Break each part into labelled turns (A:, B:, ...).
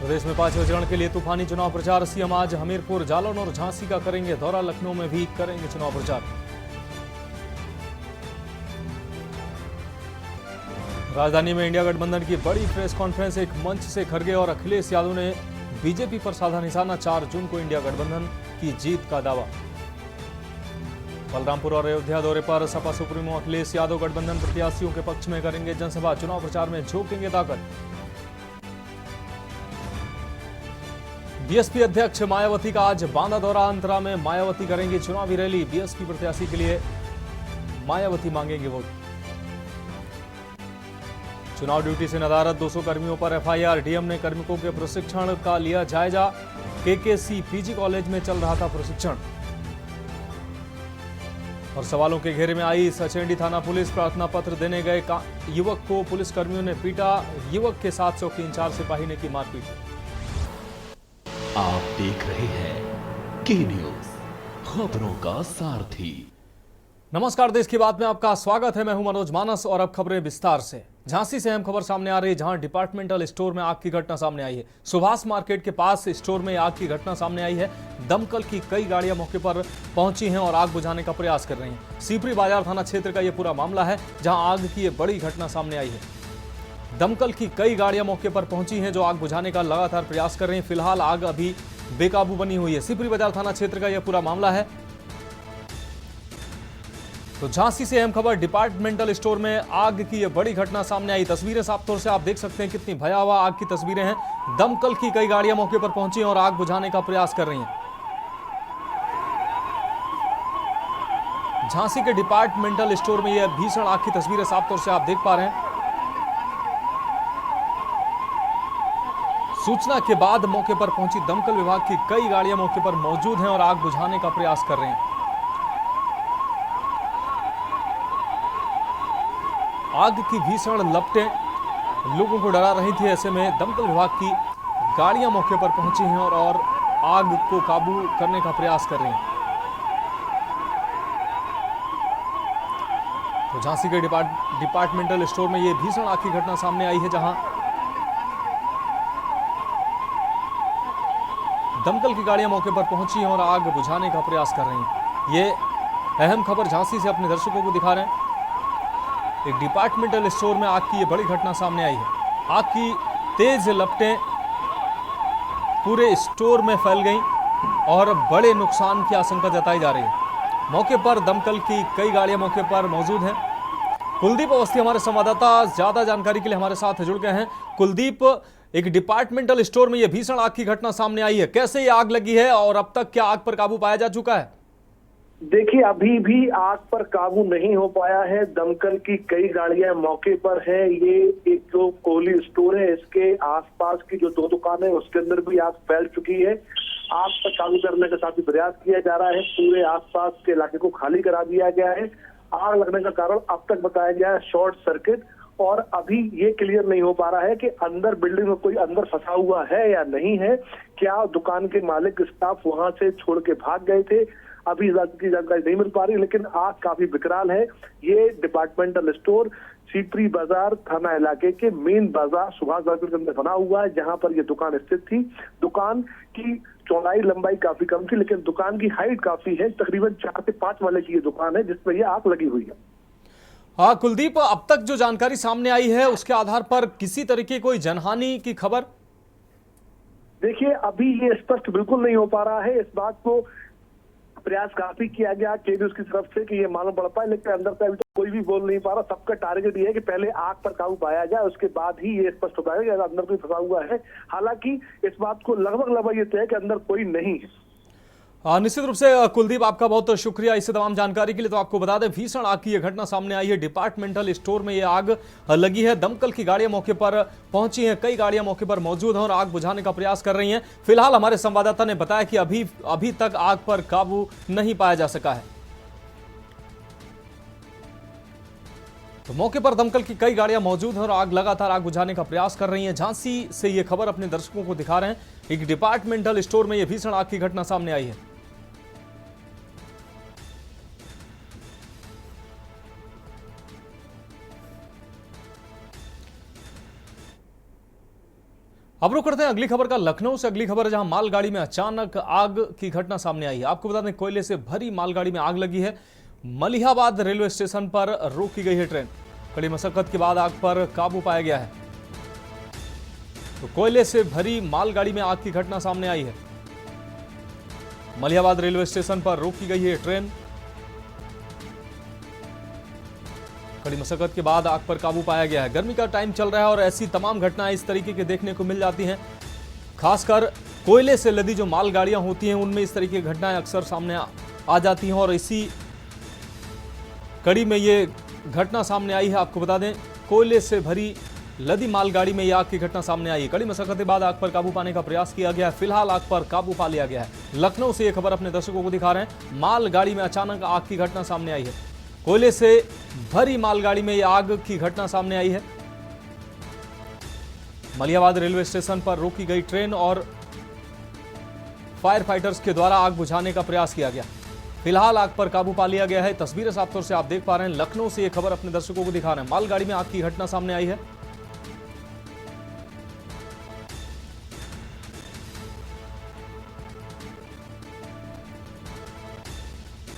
A: प्रदेश में 5वें चरण के लिए तूफानी चुनाव प्रचार। सीएम आज हमीरपुर, जालौन और झांसी का करेंगे दौरा। लखनऊ में भी करेंगे चुनाव प्रचार। राजधानी में इंडिया गठबंधन की बड़ी प्रेस कॉन्फ्रेंस। एक मंच से खड़गे और अखिलेश यादव ने बीजेपी पर साधा निशाना। 4 जून को इंडिया गठबंधन की जीत का दावा। बलरामपुर और अयोध्या दौरे पर सपा सुप्रीमो अखिलेश यादव गठबंधन प्रत्याशियों के पक्ष में करेंगे जनसभा। चुनाव प्रचार में झोंकेंगे ताकत। बीएसपी अध्यक्ष मायावती का आज बांदा दौरा। अंतरा में मायावती करेंगी चुनावी रैली। बीएसपी प्रत्याशी के लिए मायावती मांगेंगे वोट। चुनाव ड्यूटी से नदारद 200 कर्मियों पर एफआईआर। डीएम ने कार्मिकों के प्रशिक्षण का लिया जायजा। केकेसी पीजी कॉलेज में चल रहा था प्रशिक्षण। और सवालों के घेरे में आई सचेंडी थाना पुलिस। प्रार्थना पत्र देने गए युवक को पुलिस कर्मियों ने पीटा। युवक के साथ चौकी इंचार्ज सिपाही ने की मारपीट।
B: आप देख रहे हैं के न्यूज, खबरों का सारथी।
A: नमस्कार, देश की बात में आपका स्वागत है। मैं हूं मनोज मानस और अब खबरें विस्तार से। झांसी से अहम खबर सामने आ रही है, जहां डिपार्टमेंटल स्टोर में आग की घटना सामने आई है। सुभाष मार्केट के पास स्टोर में आग की घटना सामने आई है। दमकल की कई गाड़ियां मौके पर पहुंची हैं और आग बुझाने का प्रयास कर रही हैं। सीपरी बाजार थाना क्षेत्र का यह पूरा मामला है, जहां आग की यह बड़ी घटना सामने आई है। दमकल की कई गाड़ियां मौके पर पहुंची हैं, जो आग बुझाने का लगातार प्रयास कर रही हैं। फिलहाल आग अभी बेकाबू बनी हुई है। सीपरी बाजार थाना क्षेत्र का यह पूरा मामला है। तो झांसी से अहम खबर, डिपार्टमेंटल स्टोर में आग की यह बड़ी घटना सामने आई। तस्वीरें साफ तौर से आप देख सकते हैं, कितनी भयावह आग की तस्वीरें हैं। दमकल की कई गाड़ियां मौके पर पहुंची और आग बुझाने का प्रयास कर रही हैं। झांसी के डिपार्टमेंटल स्टोर में यह भीषण आग की तस्वीरें साफ तौर से आप देख पा रहे हैं। सूचना के बाद मौके पर पहुंची दमकल विभाग की कई गाड़ियां मौके पर मौजूद हैं और आग बुझाने का प्रयास कर रहे हैं। आग की भीषण लपटें लोगों को डरा रही थी। ऐसे में दमकल विभाग की गाड़ियां मौके पर पहुंची हैं और आग को काबू करने का प्रयास कर रही हैं। तो झांसी के डिपार्टमेंटल स्टोर में यह भीषण आग की घटना सामने आई है, जहां दमकल की गाड़ियां मौके पर पहुंची हैं और आग बुझाने का प्रयास कर रही हैं। ये अहम खबर झांसी से अपने दर्शकों को दिखा रहे हैं। एक डिपार्टमेंटल स्टोर में आग की ये बड़ी घटना सामने आई है। आग की तेज लपटें पूरे स्टोर में फैल गईं और बड़े नुकसान की आशंका जताई जा रही है। मौके पर दमकल की कई गाड़ियां मौके पर मौजूद हैं। कुलदीप अवस्थी हमारे संवाददाता ज्यादा जानकारी के लिए हमारे साथ जुड़ गए हैं। कुलदीप, एक डिपार्टमेंटल स्टोर में यह भीषण आग की घटना सामने आई है, कैसे ये आग लगी है और अब तक क्या आग पर काबू पाया जा चुका है?
C: देखिए, अभी भी आग पर काबू नहीं हो पाया है। दमकल की कई गाड़ियां मौके पर है। ये एक जो कोहली स्टोर है, इसके आसपास की जो 2 दुकानें है, उसके अंदर भी आग फैल चुकी है। आग पर काबू करने का काफी प्रयास किया जा रहा है। पूरे आसपास के इलाके को खाली करा दिया गया है। आग लगने का कारण अब तक बताया गया है शॉर्ट सर्किट, और अभी ये क्लियर नहीं हो पा रहा है कि अंदर बिल्डिंग में कोई अंदर फंसा हुआ है या नहीं है। क्या दुकान के मालिक, स्टाफ वहां से छोड़ के भाग गए थे, अभी की जानकारी नहीं मिल पा रही। लेकिन आग काफी विकराल है। ये डिपार्टमेंटल स्टोर सीपरी बाजार थाना इलाके के मेन बाजार सुभाष मार्केट के अंदर बना हुआ है, जहां पर यह दुकान स्थित थी। दुकान की चौड़ाई लंबाई काफी कम थी, लेकिन दुकान की हाइट काफी है। तकरीबन 4 से 5 वाले की ये दुकान है, जिसमें यह आग लगी हुई है।
A: हाँ कुलदीप, अब तक जो जानकारी सामने आई है उसके आधार पर किसी तरीके कोई जनहानि की खबर?
C: देखिए, अभी ये स्पष्ट बिल्कुल नहीं हो पा रहा है। इस बात को प्रयास काफी किया गया केंद्र की तरफ से कि ये मालूम पड़ पाए, लेकिन अंदर से अभी तो कोई भी बोल नहीं पा रहा। सबका टारगेट ये है कि पहले आग पर काबू पाया जाए, उसके बाद ही ये स्पष्ट हो पाएगा कि अंदर कोई फंसा हुआ है। हालांकि इस बात को लगभग ये तय है कि अंदर कोई नहीं है।
A: निश्चित रूप से कुलदीप, आपका बहुत शुक्रिया इस तमाम जानकारी के लिए। तो आपको बता दें, भीषण आग की यह घटना सामने आई है। डिपार्टमेंटल स्टोर में यह आग लगी है। दमकल की गाड़ियां मौके पर पहुंची हैं, कई गाड़ियां मौके पर मौजूद हैं और आग बुझाने का प्रयास कर रही हैं। फिलहाल हमारे संवाददाता ने बताया कि अभी तक आग पर काबू नहीं पाया जा सका है। तो मौके पर दमकल की कई गाड़ियां मौजूद हैं और लगातार आग बुझाने का प्रयास कर रही हैं। झांसी से यह खबर अपने दर्शकों को दिखा रहे हैं। एक डिपार्टमेंटल स्टोर में यह भीषण आग की घटना सामने आई है। अब रुक करते हैं अगली खबर का। लखनऊ से अगली खबर है, जहां मालगाड़ी में अचानक आग की घटना सामने आई है। आपको बता दें, कोयले से भरी मालगाड़ी में आग लगी है। मलिहाबाद रेलवे स्टेशन पर रोकी गई है ट्रेन। कड़ी मशक्कत के बाद आग पर काबू पाया गया है। तो कोयले से भरी मालगाड़ी में आग की घटना सामने आई है। मलिहाबाद रेलवे स्टेशन पर रोकी गई है ट्रेन। कड़ी मशक्कत के बाद आग पर काबू पाया गया है। गर्मी का टाइम चल रहा है और ऐसी तमाम घटनाएं इस तरीके के देखने को मिल जाती हैं। खासकर कोयले से लदी जो मालगाड़ियां होती हैं, उनमें इस तरीके की घटनाएं अक्सर सामने आ जाती हैं और इसी कड़ी में ये घटना सामने आई है। आपको बता दें, कोयले से भरी लदी मालगाड़ी में यह आग की घटना सामने आई है। कड़ी मशक्कत के बाद आग पर काबू पाने का प्रयास किया गया है। फिलहाल आग पर काबू पा लिया गया है। लखनऊ से यह खबर अपने दर्शकों को दिखा रहे हैं। मालगाड़ी में अचानक आग की घटना सामने आई है। कोयले से भरी मालगाड़ी में यह आग की घटना सामने आई है। मलिहाबाद रेलवे स्टेशन पर रोकी गई ट्रेन और फायर फाइटर्स के द्वारा आग बुझाने का प्रयास किया गया। फिलहाल आग पर काबू पा लिया गया है। तस्वीरें साफ तौर से आप देख पा रहे हैं। लखनऊ से यह खबर अपने दर्शकों को दिखा रहे हैं। मालगाड़ी में आग की घटना सामने आई है।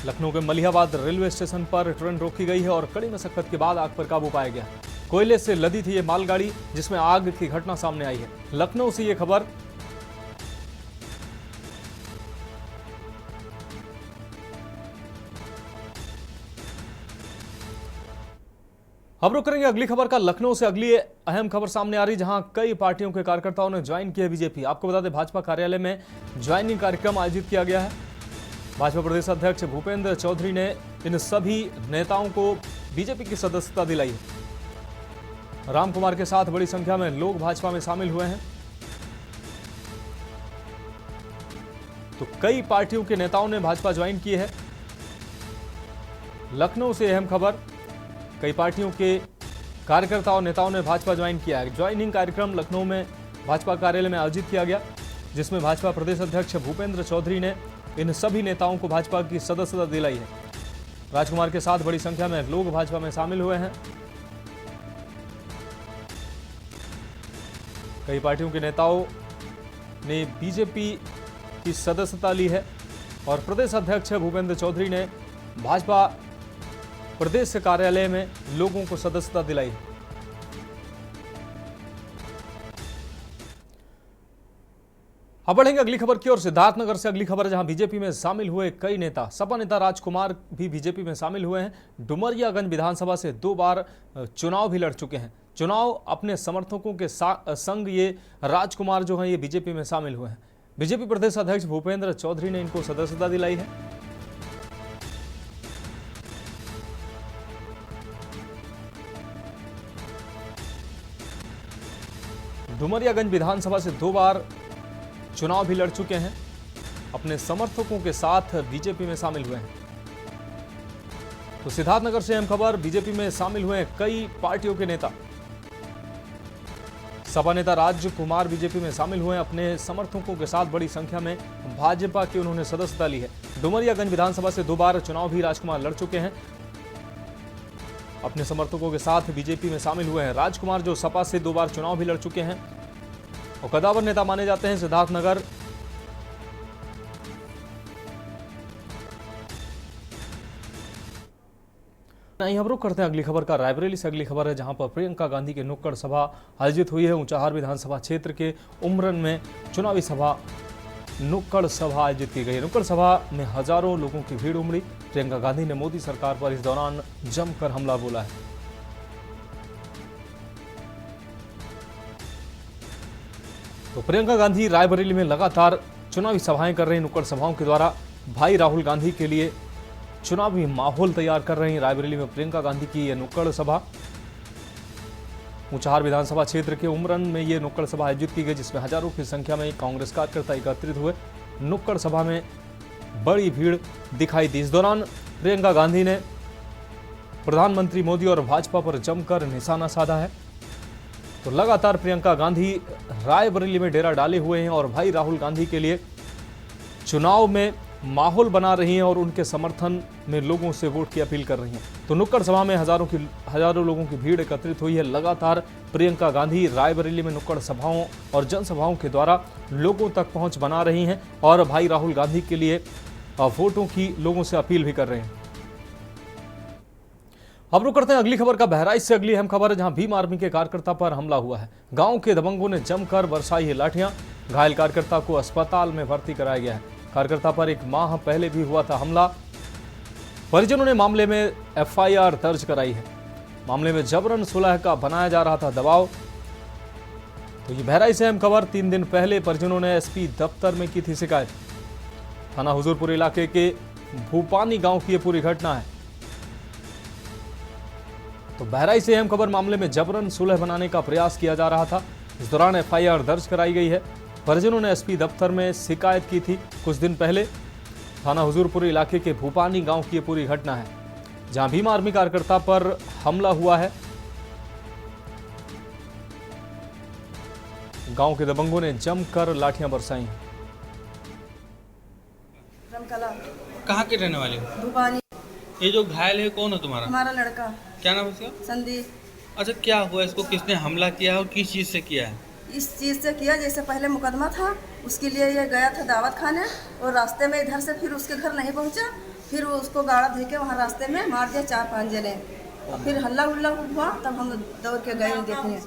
A: लखनऊ के मलिहाबाद रेलवे स्टेशन पर ट्रेन रोकी गई है और कड़ी मशक्कत के बाद आग पर काबू पाया गया। कोयले से लदी थी ये मालगाड़ी, जिसमें आग की घटना सामने आई है। लखनऊ से ये खबर। अब रुक करेंगे अगली खबर का। लखनऊ से अगली अहम खबर सामने आ रही, जहां कई पार्टियों के कार्यकर्ताओं ने ज्वाइन किया बीजेपी। आपको बता दें, भाजपा कार्यालय में ज्वाइनिंग कार्यक्रम आयोजित किया गया है। भाजपा प्रदेश अध्यक्ष भूपेंद्र चौधरी ने इन सभी नेताओं को बीजेपी की सदस्यता दिलाई है। राम कुमार के साथ बड़ी संख्या में लोग भाजपा में शामिल हुए हैं। तो कई पार्टियों के नेताओं ने भाजपा ज्वाइन की है। लखनऊ से अहम खबर, कई पार्टियों के कार्यकर्ताओं नेताओं ने भाजपा ज्वाइन किया है। ज्वाइनिंग कार्यक्रम लखनऊ में भाजपा कार्यालय में आयोजित किया गया, जिसमें भाजपा प्रदेश अध्यक्ष भूपेंद्र चौधरी ने इन सभी नेताओं को भाजपा की सदस्यता दिलाई है। राजकुमार के साथ बड़ी संख्या में लोग भाजपा में शामिल हुए हैं। कई पार्टियों के नेताओं ने बीजेपी की सदस्यता ली है और प्रदेश अध्यक्ष भूपेंद्र चौधरी ने भाजपा प्रदेश कार्यालय में लोगों को सदस्यता दिलाई है। अब बढ़ेंगे अगली खबर की ओर। सिद्धार्थनगर से अगली खबर है, जहां बीजेपी में शामिल हुए कई नेता। सपा नेता राजकुमार भी बीजेपी में शामिल हुए हैं। डुमरियागंज विधानसभा से 2 बार चुनाव भी लड़ चुके हैं। चुनाव अपने समर्थकों के संग ये राजकुमार जो हैं, ये बीजेपी में शामिल हुए हैं। बीजेपी प्रदेश अध्यक्ष भूपेंद्र चौधरी ने इनको सदस्यता दिलाई है। डुमरियागंज विधानसभा से 2 बार चुनाव भी लड़ चुके हैं। अपने समर्थकों के साथ बीजेपी में शामिल हुए हैं। तो सिद्धार्थनगर से अहम खबर, बीजेपी में शामिल हुए कई पार्टियों के नेता। सपा नेता राजकुमार बीजेपी में शामिल हुए। अपने समर्थकों के साथ बड़ी संख्या में भाजपा की उन्होंने सदस्यता ली है। डुमरियागंज विधानसभा से 2 बार चुनाव भी राजकुमार लड़ चुके हैं। अपने समर्थकों के साथ बीजेपी में शामिल हुए हैं। राजकुमार जो सपा से 2 बार चुनाव भी लड़ चुके हैं और कदावर नेता माने जाते हैं। सिद्धार्थनगर हम रुक करते हैं अगली खबर का। रायबरेली से अगली खबर है, जहां पर प्रियंका गांधी की नुक्कड़ सभा आयोजित हुई है। ऊंचाहार विधानसभा क्षेत्र के उमरन में चुनावी सभा नुक्कड़ सभा आयोजित की गई। नुक्कड़ सभा में हजारों लोगों की भीड़ उमड़ी। प्रियंका गांधी ने मोदी सरकार पर इस दौरान जमकर हमला बोला है। तो प्रियंका गांधी रायबरेली में लगातार चुनावी सभाएं कर रही। नुक्कड़ सभाओं के द्वारा भाई राहुल गांधी के लिए चुनावी माहौल तैयार कर रही। रायबरेली में प्रियंका गांधी की यह नुक्कड़ सभा, ऊंचाहार विधानसभा क्षेत्र के उमरन में यह नुक्कड़ सभा आयोजित की गई, जिसमें हजारों की संख्या में कांग्रेस कार्यकर्ता एकत्रित हुए। नुक्कड़ सभा में बड़ी भीड़ दिखाई दी। इस दौरान प्रियंका गांधी ने प्रधानमंत्री मोदी और भाजपा पर जमकर निशाना साधा है। तो लगातार प्रियंका गांधी रायबरेली में डेरा डाले हुए हैं और भाई राहुल गांधी के लिए चुनाव में माहौल बना रही हैं और उनके समर्थन में लोगों से वोट की अपील कर रही हैं। तो नुक्कड़ सभा में हजारों लोगों की भीड़ एकत्रित हुई है। लगातार प्रियंका गांधी रायबरेली में नुक्कड़ सभाओं और जनसभाओं के द्वारा लोगों तक पहुंच बना रही हैं और भाई राहुल गांधी के लिए वोटों की लोगों से अपील भी कर रहे हैं। अब रुक करते हैं अगली खबर का। बहराइच से अगली अहम खबर है, जहां भीम आर्मी के कार्यकर्ता पर हमला हुआ है। गांव के दबंगों ने जमकर बरसाई है लाठियां। घायल कार्यकर्ता को अस्पताल में भर्ती कराया गया है। कार्यकर्ता पर 1 माह पहले भी हुआ था हमला। परिजनों ने मामले में एफआईआर दर्ज कराई है। मामले में जबरन सुलह का बनाया जा रहा था दबाव। तो ये बहराइच से अहम खबर। 3 दिन पहले परिजनों ने एसपी दफ्तर में की थी शिकायत। थाना हुजूरपुर इलाके के भूपानी गांव की यह पूरी घटना है। तो बहराइच से अहम खबर। मामले में जबरन सुलह बनाने का प्रयास किया जा रहा था। इस दौरान एफआईआर दर्ज कराई गई है। परिजनों ने एसपी दफ्तर में शिकायत की थी कुछ दिन पहले। थाना हुजूरपुर इलाके के भूपानी गांव की यह पूरी घटना है, जहां भीम आर्मी कार्यकर्ता पर हमला हुआ है। गांव के दबंगों ने जमकर लाठियां बरसाई।
D: कहाँ के रहने वाले हो?
E: भूपानी।
D: ये जो घायल है कौन है तुम्हारा?
E: हमारा लड़का।
D: क्या नाम है इसका?
E: संदीप।
D: अच्छा, क्या हुआ इसको? किसने हमला किया है और किस चीज़ से किया है?
E: इस चीज़ से किया, जैसे पहले मुकदमा था उसके लिए ये गया था दावत खाने, और रास्ते में इधर से फिर उसके घर नहीं पहुंचा, फिर उसको गाड़ा दे के वहाँ रास्ते में मार दिया 4-5 जने। फिर हल्ला उल्ला हुआ, तब हम दौड़ के गए देखने।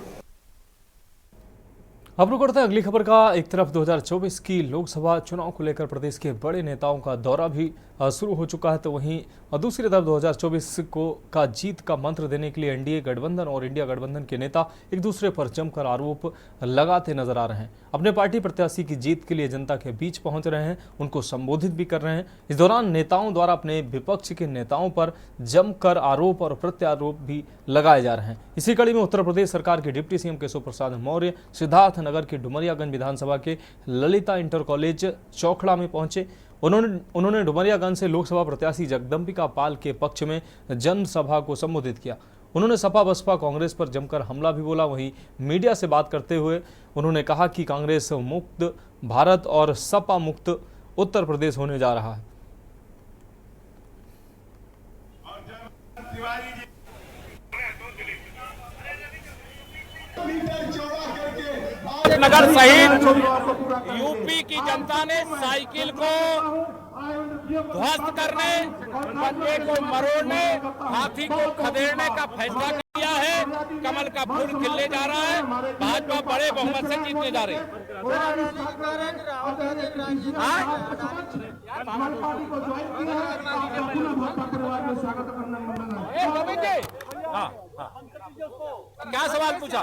A: अब रुक करते हैं अगली खबर का। एक तरफ 2024 की लोकसभा चुनाव को लेकर प्रदेश के बड़े नेताओं का दौरा भी शुरू हो चुका है, तो वहीं दूसरी तरफ 2024 का जीत का मंत्र देने के लिए एनडीए गठबंधन और इंडिया गठबंधन के नेता एक दूसरे पर जमकर आरोप लगाते नजर आ रहे हैं। अपने पार्टी प्रत्याशी की जीत के लिए जनता के बीच पहुंच रहे हैं, उनको संबोधित भी कर रहे हैं। इस दौरान नेताओं द्वारा अपने विपक्ष के नेताओं पर जमकर आरोप और प्रत्यारोप भी लगाए जा रहे हैं। इसी कड़ी में उत्तर प्रदेश सरकार के डिप्टी सीएम केशव प्रसाद मौर्य सिद्धार्थ नगर के डुमरियागंज विधानसभा के ललिता इंटर कॉलेज चौखड़ा में पहुंचे। उन्होंने डुमरियागंज से लोकसभा प्रत्याशी जगदम्बिका पाल के पक्ष में जनसभा को संबोधित किया। उन्होंने सपा बसपा कांग्रेस पर जमकर हमला भी बोला। वहीं मीडिया से बात करते हुए उन्होंने कहा कि कांग्रेस मुक्त भारत और सपा मुक्त उत्तर प्रदेश होने जा रहा है।
F: नगर सहित यूपी की जनता ने साइकिल को ध्वस्त करने, बच्चे को मरोड़ने, हाथी को खदेड़ने का फैसला किया है। कमल का फूल खिलने जा रहा है। भाजपा बड़े बहुमत से जीतने जा रही है। क्या सवाल पूछा?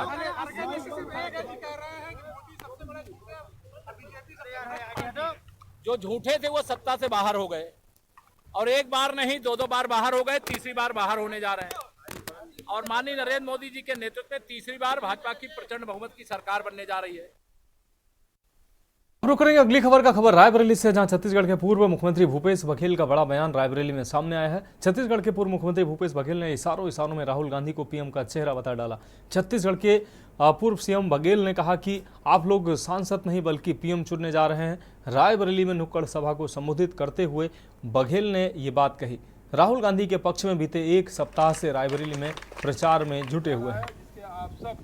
F: जो झूठे थे वो सत्ता से बाहर हो गए, और एक बार नहीं 2-2 बार बाहर हो गए, तीसरी बार बाहर होने जा रहे हैं। और माननीय नरेंद्र मोदी जी के नेतृत्व में तीसरी बार भाजपा की प्रचंड बहुमत की सरकार बनने जा रही है।
A: रुक करेंगे अगली खबर का। खबर रायबरेली से, जहां छत्तीसगढ़ के पूर्व मुख्यमंत्री भूपेश बघेल का बड़ा बयान रायबरेली में सामने आया है। छत्तीसगढ़ के पूर्व मुख्यमंत्री भूपेश बघेल ने इशारों में राहुल गांधी को पीएम का चेहरा बता डाला। छत्तीसगढ़ के पूर्व सीएम बघेल ने कहा कि आप लोग सांसद नहीं बल्कि पीएम चुनने जा रहे हैं। रायबरेली में नुक्कड़ सभा को संबोधित करते हुए बघेल ने ये बात कही। राहुल गांधी के पक्ष में बीते 1 सप्ताह से रायबरेली में प्रचार में जुटे हुए हैं।
G: आप सब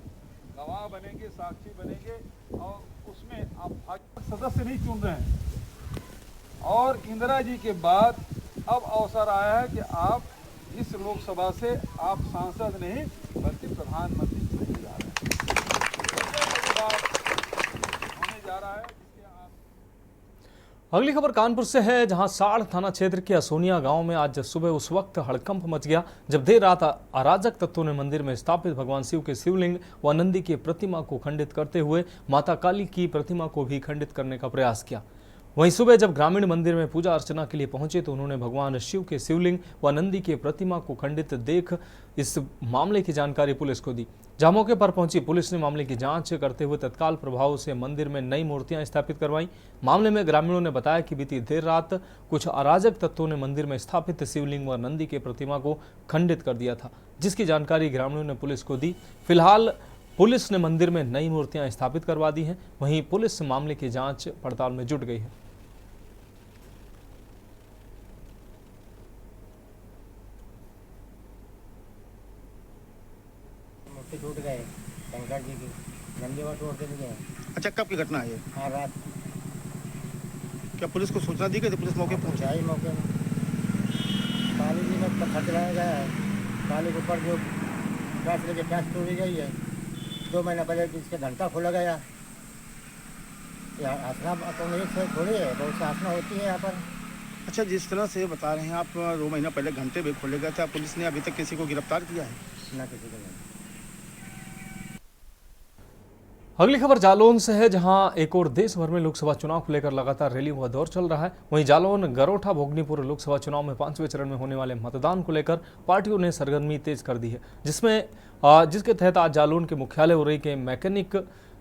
G: गवाह बनेंगे, साक्षी बनेंगे, और उसमें आप भाजपा सदस्य नहीं चुन रहे हैं। और इंदिरा जी के बाद अब अवसर आया है कि आप इस लोकसभा से आप सांसद नहीं बल्कि प्रधानमंत्री चुने जा रहे हैं। होने जा रहा है।
A: अगली खबर कानपुर से है, जहां साड़ थाना क्षेत्र के असोनिया गांव में आज सुबह उस वक्त हड़कंप मच गया जब देर रात अराजक तत्वों ने मंदिर में स्थापित भगवान शिव के शिवलिंग व नंदी की प्रतिमा को खंडित करते हुए माता काली की प्रतिमा को भी खंडित करने का प्रयास किया। वहीं सुबह जब ग्रामीण मंदिर में पूजा अर्चना के लिए पहुंचे तो उन्होंने भगवान शिव के शिवलिंग व नंदी की प्रतिमा को खंडित देख इस मामले की जानकारी पुलिस को दी। जहां मौके पर पहुंची पुलिस ने मामले की जांच करते हुए तत्काल प्रभाव से मंदिर में नई मूर्तियां स्थापित करवाई। मामले में ग्रामीणों ने बताया कि बीती देर रात कुछ अराजक तत्वों ने मंदिर में स्थापित शिवलिंग व नंदी के प्रतिमा को खंडित कर दिया था, जिसकी जानकारी ग्रामीणों ने पुलिस को दी। फिलहाल पुलिस ने मंदिर में नई मूर्तियां स्थापित करवा दी हैं। वहीं पुलिस मामले की जांच पड़ताल में जुट गई है।
H: कब की घटना है ये?
I: हाँ रात
H: क्या पुलिस को सूचना दी गई थी? पुलिस मौके पर पहुंची?
I: पहुँचाई मौके में। काली जी में पत्थर चलाया गया है, काली के ऊपर जो फैसले की प्यास तोड़ी गई है। 2 महीना पहले इसके घंटा खोला गया। यहाँ आसना तो नहीं से थोड़ी है, बहुत सी आसना होती है यहाँ पर।
H: अच्छा, जिस तरह से बता रहे हैं आप 2 महीना पहले घंटे भी खोले गए थे, पुलिस ने अभी तक किसी को गिरफ्तार किया है?
I: ना किसी को नहीं।
A: अगली खबर जालौन से है, जहां एक और देश भर में लोकसभा चुनाव को लेकर लगातार रैलियों का दौर चल रहा है। वहीं जालौन गरोठा भोगनीपुर लोकसभा चुनाव में 5वें चरण में होने वाले मतदान को लेकर पार्टियों ने सरगर्मी तेज कर दी है, जिसके तहत आज जालौन के मुख्यालय उरई के मैकेनिक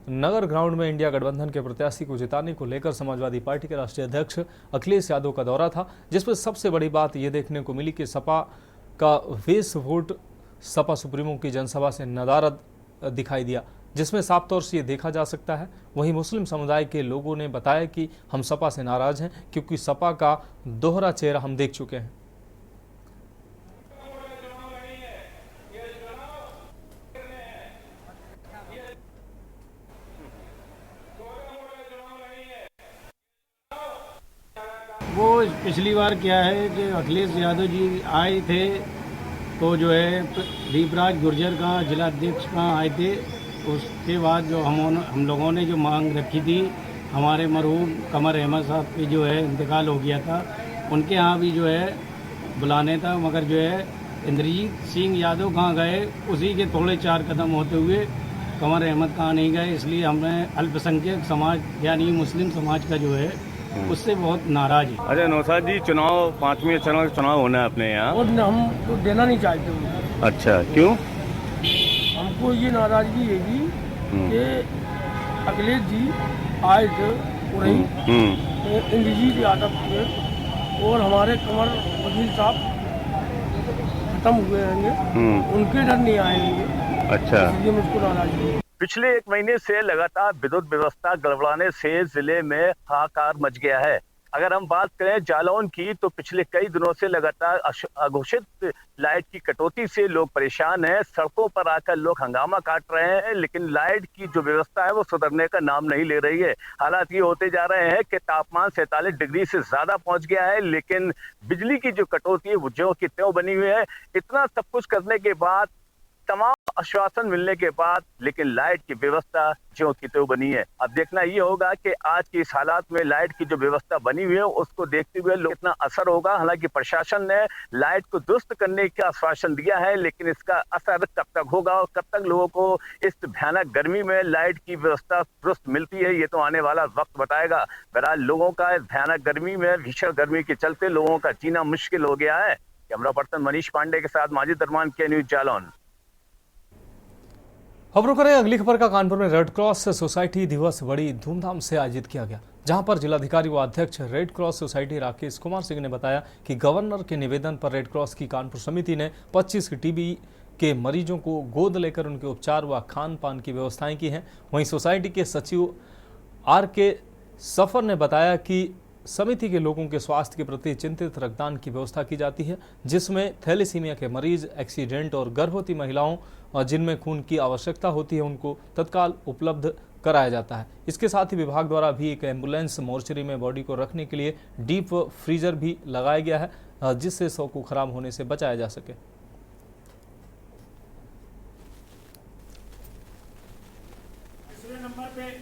A: नगर ग्राउंड में इंडिया गठबंधन के प्रत्याशी को जिताने को लेकर समाजवादी पार्टी के राष्ट्रीय अध्यक्ष अखिलेश यादव का दौरा था, जिसमें सबसे बड़ी बात यह देखने को मिली कि सपा का वेस वोट सपा सुप्रीमो की जनसभा से नदारद दिखाई दिया, जिसमें साफ तौर से ये देखा जा सकता है। वहीं मुस्लिम समुदाय के लोगों ने बताया कि हम सपा से नाराज हैं, क्योंकि सपा का दोहरा चेहरा हम देख चुके हैं।
J: वो पिछली बार क्या है कि अखिलेश यादव जी आए थे, तो जो है दीपराज गुर्जर का जिला अध्यक्ष कहाँ आए थे। उसके बाद जो हम लोगों ने जो मांग रखी थी, हमारे मरहूम कमर अहमद साहब की जो है इंतकाल हो गया था, उनके यहाँ भी जो है बुलाने था, मगर जो है इंद्रजीत सिंह यादव कहाँ गए, उसी के थोड़े 4 कदम होते हुए कमर अहमद कहाँ नहीं गए। इसलिए हमने अल्पसंख्यक समाज यानी मुस्लिम समाज का जो है उससे बहुत नाराज है।
F: अच्छा नौशाद जी, 5वें चरण का चुनाव होना है अपने यहाँ,
J: और हम तो देना नहीं चाहते उनको।
F: अच्छा, क्यों?
J: हमको ये नाराजगी है कि अखिलेश जी आए थे उरई, इंद्रजीत यादव थे, और हमारे कमर वकील साहब खत्म हुए हैं, उनके डर नहीं आएंगे।
F: अच्छा,
J: इसलिए मुझको नाराजगी है।
F: पिछले 1 महीने से लगातार विद्युत व्यवस्था गड़बड़ाने से जिले में हाहाकार मच गया है। अगर हम बात करें जालौन की, तो पिछले कई दिनों से लगातार अघोषित लाइट की कटौती से लोग परेशान हैं। सड़कों पर आकर लोग हंगामा काट रहे हैं, लेकिन लाइट की जो व्यवस्था है वो सुधरने का नाम नहीं ले रही है। हालात ये होते जा रहे हैं कि तापमान 47 डिग्री से ज्यादा पहुंच गया है, लेकिन बिजली की जो कटौती है वो ज्यों की त्यों बनी हुई है। इतना सब कुछ करने के बाद, तमाम आश्वासन मिलने के बाद, लेकिन लाइट की व्यवस्था ज्यों की त्यों बनी है। अब देखना ये होगा कि आज की इस हालात में लाइट की जो व्यवस्था बनी हुई है उसको देखते हुए लोग कितना असर होगा। हालांकि प्रशासन ने लाइट को दुरुस्त करने का आश्वासन दिया है, लेकिन इसका असर कब तक होगा और कब तक लोगों को इस भयानक गर्मी में लाइट की व्यवस्था दुरुस्त मिलती है, ये तो आने वाला वक्त बताएगा। बहरहाल लोगों का इस भयानक गर्मी में, भीषण गर्मी के चलते लोगों का जीना मुश्किल हो गया है। कैमरा पर्सन मनीष पांडे के साथ माजिद अरमान के न्यूज जालौन।
A: खबरों करें अगली खबर का। कानपुर में रेड क्रॉस सोसाइटी दिवस बड़ी धूमधाम से आयोजित किया गया, जहां पर जिलाधिकारी व अध्यक्ष red cross society Rakesh Kumar Singh ने बताया कि गवर्नर के निवेदन पर रेड क्रॉस की कानपुर समिति ने 25 टीबी के मरीजों को गोद लेकर उनके उपचार व खान पान की व्यवस्थाएं की हैं। वहीं सोसाइटी के सचिव RK सफर ने बताया कि समिति के लोगों के स्वास्थ्य के प्रति चिंतित रक्तदान की व्यवस्था की जाती है, जिसमें थैलेसीमिया के मरीज, एक्सीडेंट और गर्भवती महिलाओं जिनमें खून की आवश्यकता होती है उनको तत्काल उपलब्ध कराया जाता है। इसके साथ ही विभाग द्वारा भी एक एम्बुलेंस मोर्चरी में बॉडी को रखने के लिए डीप फ्रीजर भी लगाया गया है, जिससे शव को खराब होने से बचाया जा सके।
J: नंबर पे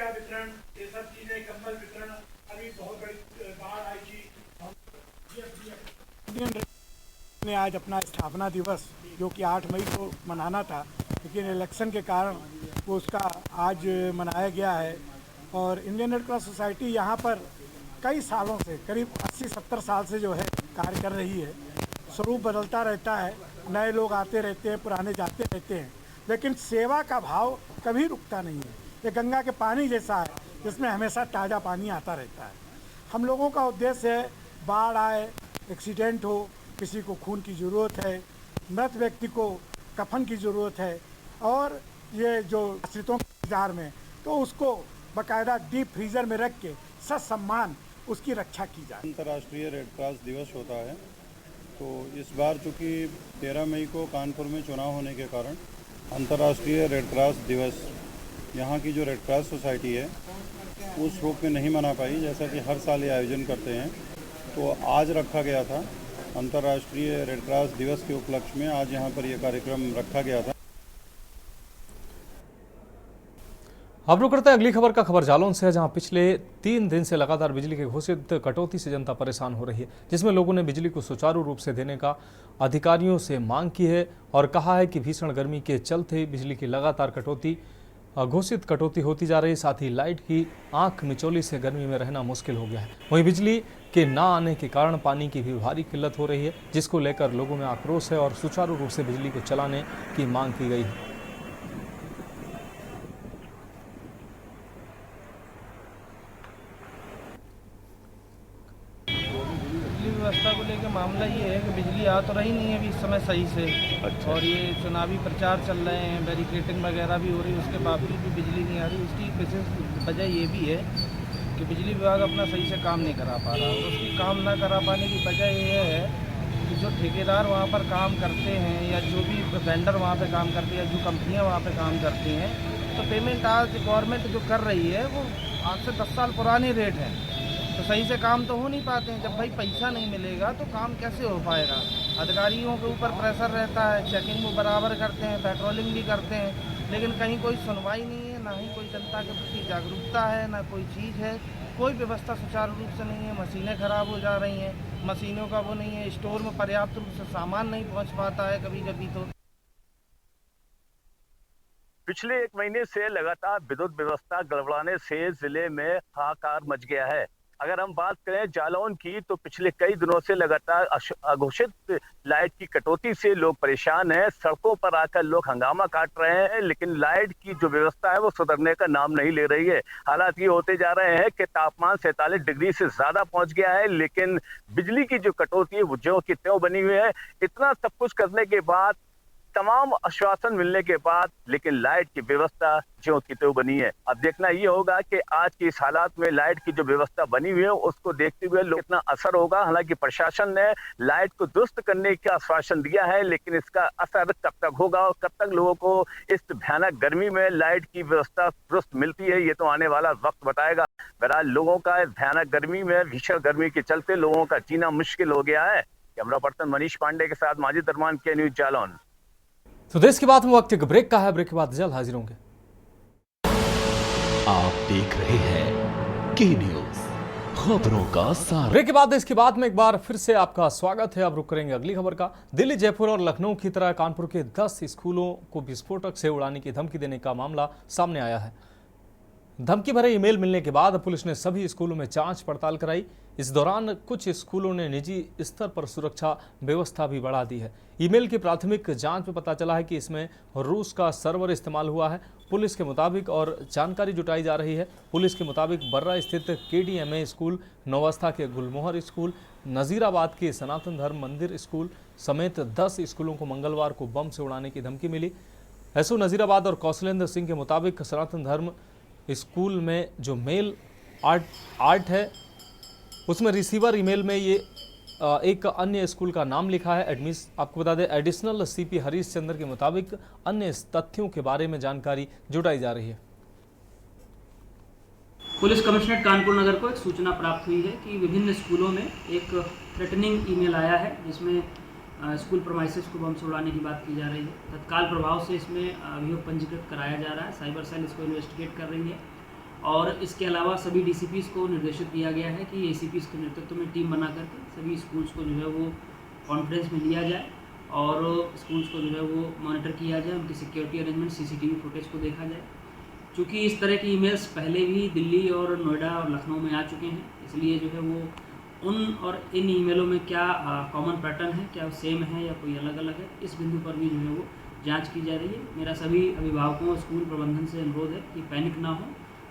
J: वितरण, ये सब चीजें, कंबल वितरण, अभी बहुत बड़ी बाढ़ आई थी। ने आज अपना स्थापना दिवस जो कि 8 मई को मनाना था, लेकिन इलेक्शन के कारण वो उसका आज मनाया गया है। और इंडियन रेड क्रॉस सोसाइटी यहाँ पर कई सालों से, करीब 80-70 साल से जो है कार्य कर रही है। स्वरूप बदलता रहता है, नए लोग आते रहते हैं, पुराने जाते रहते हैं, लेकिन सेवा का भाव कभी रुकता नहीं है। ये गंगा के पानी जैसा है, जिसमें हमेशा ताज़ा पानी आता रहता है। हम लोगों का उद्देश्य है, बाढ़ आए, एक्सीडेंट हो, किसी को खून की ज़रूरत है, मृत व्यक्ति को कफन की ज़रूरत है, और ये जो आश्रितों के इंतजार में, तो उसको बाकायदा डीप फ्रीज़र में रख के ससम्मान उसकी रक्षा की जाए।
H: अंतर्राष्ट्रीय रेड क्रॉस दिवस होता है, तो इस बार चूँकि 13 मई को कानपुर में चुनाव होने के कारण अंतर्राष्ट्रीय रेड क्रॉस दिवस यहाँ की जो रेड क्रॉस सोसाइटी है उस रूप में नहीं मना पाई, जैसा कि हर साल ये आयोजन करते हैं। तो आज रखा गया था, अंतर्राष्ट्रीय रेड क्रॉस दिवस के उपलक्ष्य में आज यहाँ पर यह कार्यक्रम रखा गया था।
A: अब रुक करते हैं अगली खबर का। खबर जालौन से है, जहां पिछले 3 दिन से लगातार बिजली की घोषित कटौती से जनता परेशान हो रही है, जिसमें लोगों ने बिजली को सुचारू रूप से देने का अधिकारियों से मांग की है और कहा है कि भीषण गर्मी के चलते बिजली की लगातार घोषित कटौती होती जा रही है। साथ ही लाइट की आंख मिचौली से गर्मी में रहना मुश्किल हो गया है। वहीं बिजली के ना आने के कारण पानी की भी भारी किल्लत हो रही है, जिसको लेकर लोगों में आक्रोश है और सुचारू रूप से बिजली को चलाने की मांग की गई है।
K: व्यवस्था को लेकर मामला ये है कि बिजली आ तो रही नहीं है अभी इस समय सही से। अच्छा। और ये चुनावी प्रचार चल रहे हैं, बैरिकेडिंग वगैरह भी हो रही है, उसके बावजूद भी बिजली नहीं आ रही। उसकी विशेष वजह ये भी है कि बिजली विभाग अपना सही से काम नहीं करा पा रहा। और उसकी काम ना करा पाने की वजह ये है कि जो ठेकेदार वहाँ पर काम करते हैं या जो भी वेंडर वहाँ पर काम करते हैं या जो कंपनियाँ वहाँ पर काम करती हैं, तो पेमेंट आज गवर्नमेंट जो कर रही है वो आज से 10 साल पुराने रेट हैं। तो सही से काम तो हो नहीं पाते हैं। जब भाई पैसा नहीं मिलेगा तो काम कैसे हो पाएगा। अधिकारियों के ऊपर प्रेशर रहता है, चेकिंग वो बराबर करते हैं, पेट्रोलिंग भी करते हैं, लेकिन कहीं कोई सुनवाई नहीं है, ना ही कोई जनता के प्रति जागरूकता है, ना कोई चीज़ है। कोई व्यवस्था सुचारू रूप से नहीं है। मशीनें खराब हो जा रही हैं, मशीनों का वो नहीं है, स्टोर में पर्याप्त रूप से सामान नहीं पहुँच पाता है कभी कभी। तो
L: पिछले 1 महीने से लगातार विद्युत व्यवस्था गड़बड़ाने से जिले में हाहाकार मच गया है। अगर हम बात करें जालौन की, तो पिछले कई दिनों से लगातार अघोषित लाइट की कटौती से लोग परेशान हैं। सड़कों पर आकर लोग हंगामा काट रहे हैं, लेकिन लाइट की जो व्यवस्था है वो सुधरने का नाम नहीं ले रही है। हालात ये होते जा रहे हैं कि तापमान 47 डिग्री से ज्यादा पहुंच गया है, लेकिन बिजली की जो कटौती है वो ज्यों की त्यों बनी हुई है। इतना सब कुछ करने के बाद, तमाम आश्वासन मिलने के बाद, लेकिन लाइट की व्यवस्था ज्यों की त्यों बनी है। अब देखना ये होगा कि आज की इस हालात में लाइट की जो व्यवस्था बनी हुई है उसको देखते हुए लोग कितना असर होगा। हालांकि प्रशासन ने लाइट को दुरुस्त करने का आश्वासन दिया है, लेकिन इसका असर कब तक होगा और कब तक लोगों को इस भयानक गर्मी में लाइट की व्यवस्था दुरुस्त मिलती है, ये तो आने वाला वक्त बताएगा। बहरहाल लोगों का इस भयानक गर्मी में, भीषण गर्मी के चलते लोगों का जीना मुश्किल हो गया है। कैमरा पर्सन मनीष पांडे के साथ माजिद अरमान के न्यूज जालौन।
A: तो देश की बात में वक्त एक ब्रेक का है। ब्रेक के बाद जल्द हाजिर होंगे।
B: आप देख रहे हैं के न्यूज, खबरों का सार।
A: ब्रेक के बाद देश की बात में एक बार फिर से आपका स्वागत है। अब रुक करेंगे अगली खबर का। दिल्ली, जयपुर और लखनऊ की तरह कानपुर के 10 स्कूलों को विस्फोटक से उड़ाने की धमकी देने का मामला सामने आया है। धमकी भरे ईमेल मिलने के बाद पुलिस ने सभी स्कूलों में जांच पड़ताल कराई। इस दौरान कुछ स्कूलों ने निजी स्तर पर सुरक्षा व्यवस्था भी बढ़ा दी है। ईमेल की प्राथमिक जांच में पता चला है कि इसमें रूस का सर्वर इस्तेमाल हुआ है। पुलिस के मुताबिक और जानकारी जुटाई जा रही है। पुलिस के मुताबिक बर्रा स्थित KDMA स्कूल, नौवस्था के गुलमोहर स्कूल, नजीराबाद के सनातन धर्म मंदिर स्कूल समेत 10 स्कूलों को मंगलवार को बम से उड़ाने की धमकी मिली। एसओ नजीराबाद और कौशलेंद्र सिंह के मुताबिक सनातन धर्म स्कूल में जो मेल आर्ट है उसमें रिसीवर ईमेल में ये एक अन्य स्कूल का नाम लिखा है। आपको बता दें, एडिशनल CP हरीश चंद्र के मुताबिक अन्य तथ्यों के बारे में जानकारी जुटाई जा रही है।
M: पुलिस कमिश्नरेट कानपुर नगर को एक सूचना प्राप्त हुई है कि विभिन्न स्कूलों में एक थ्रेटनिंग ईमेल आया है, जिसमें स्कूल प्रमाइसेस को बम से उड़ाने की बात की जा रही है। तत्काल प्रभाव से इसमें अभियोग पंजीकृत कराया जा रहा है। साइबर सेल इसको इन्वेस्टिगेट कर रही है और इसके अलावा सभी DCPs को निर्देशित दिया गया है कि ACPs के नेतृत्व में टीम बना करके सभी स्कूल्स को जो है वो कॉन्फ्रेंस में लिया जाए और स्कूल्स को जो है वो मॉनिटर किया जाए, उनकी सिक्योरिटी अरेंजमेंट, CCTV फुटेज को देखा जाए। चूँकि इस तरह की ईमेल्स पहले भी दिल्ली और नोएडा और लखनऊ में आ चुके हैं, इसलिए जो है वो उन और इन ईमेलों में क्या कॉमन पैटर्न है, क्या सेम है या कोई अलग अलग है, इस बिंदु पर भी जो है वो जांच की जा रही है। मेरा सभी अभिभावकों और स्कूल प्रबंधन से अनुरोध है कि पैनिक ना हो।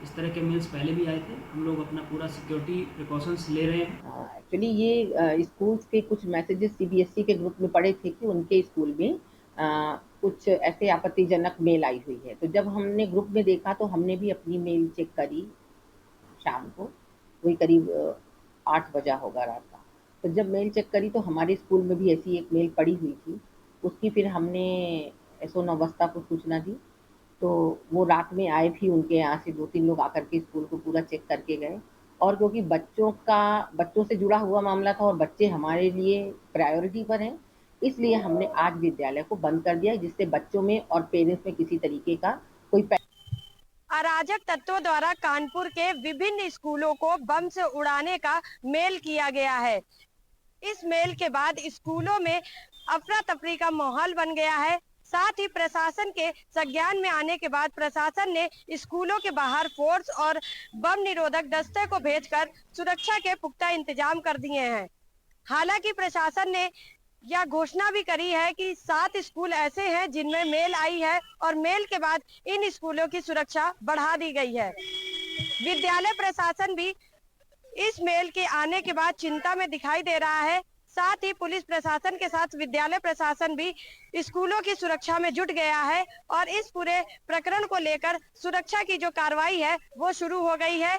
M: इस तरह के मेल्स पहले भी आए थे, हम लोग अपना पूरा सिक्योरिटी प्रिकॉशंस ले रहे हैं।
N: एक्चुअली ये स्कूल्स के कुछ मैसेजेस CBSE के ग्रुप में पड़े थे कि उनके स्कूल में कुछ ऐसे आपत्तिजनक मेल आई हुई है। तो जब हमने ग्रुप में देखा तो हमने भी अपनी मेल चेक करी शाम को, वही करीब 8 बजा होगा रात का। तो जब मेल चेक करी तो हमारे स्कूल में भी ऐसी एक मेल पड़ी हुई थी। उसकी फिर हमने SO नवस्ता को सूचना दी, तो वो रात में आए भी, उनके यहाँ से 2-3 लोग आकर के स्कूल को पूरा चेक करके गए। और क्योंकि बच्चों से जुड़ा हुआ मामला था और बच्चे हमारे लिए प्रायोरिटी पर हैं, इसलिए हमने आज विद्यालय को बंद कर दिया, जिससे बच्चों में और पेरेंट्स में किसी तरीके का कोई
O: अराजक तत्वों द्वारा कानपुर के विभिन्न स्कूलों को बम से उड़ाने का मेल किया गया है। इस मेल के बाद स्कूलों में अफरा तफरी का माहौल बन गया है। साथ ही प्रशासन के संज्ञान में आने के बाद प्रशासन ने स्कूलों के बाहर फोर्स और बम निरोधक दस्ते को भेजकर सुरक्षा के पुख्ता इंतजाम कर दिए हैं। हालांकि प्रशासन ने यह घोषणा भी करी है कि 7 स्कूल ऐसे हैं जिनमें मेल आई है और मेल के बाद इन स्कूलों की सुरक्षा बढ़ा दी गई है। विद्यालय प्रशासन भी इस मेल के आने के बाद चिंता में दिखाई दे रहा है। साथ ही पुलिस प्रशासन के साथ विद्यालय प्रशासन भी स्कूलों की सुरक्षा में जुट गया है और इस पूरे प्रकरण को लेकर सुरक्षा की जो कार्रवाई है वो शुरू हो गई है।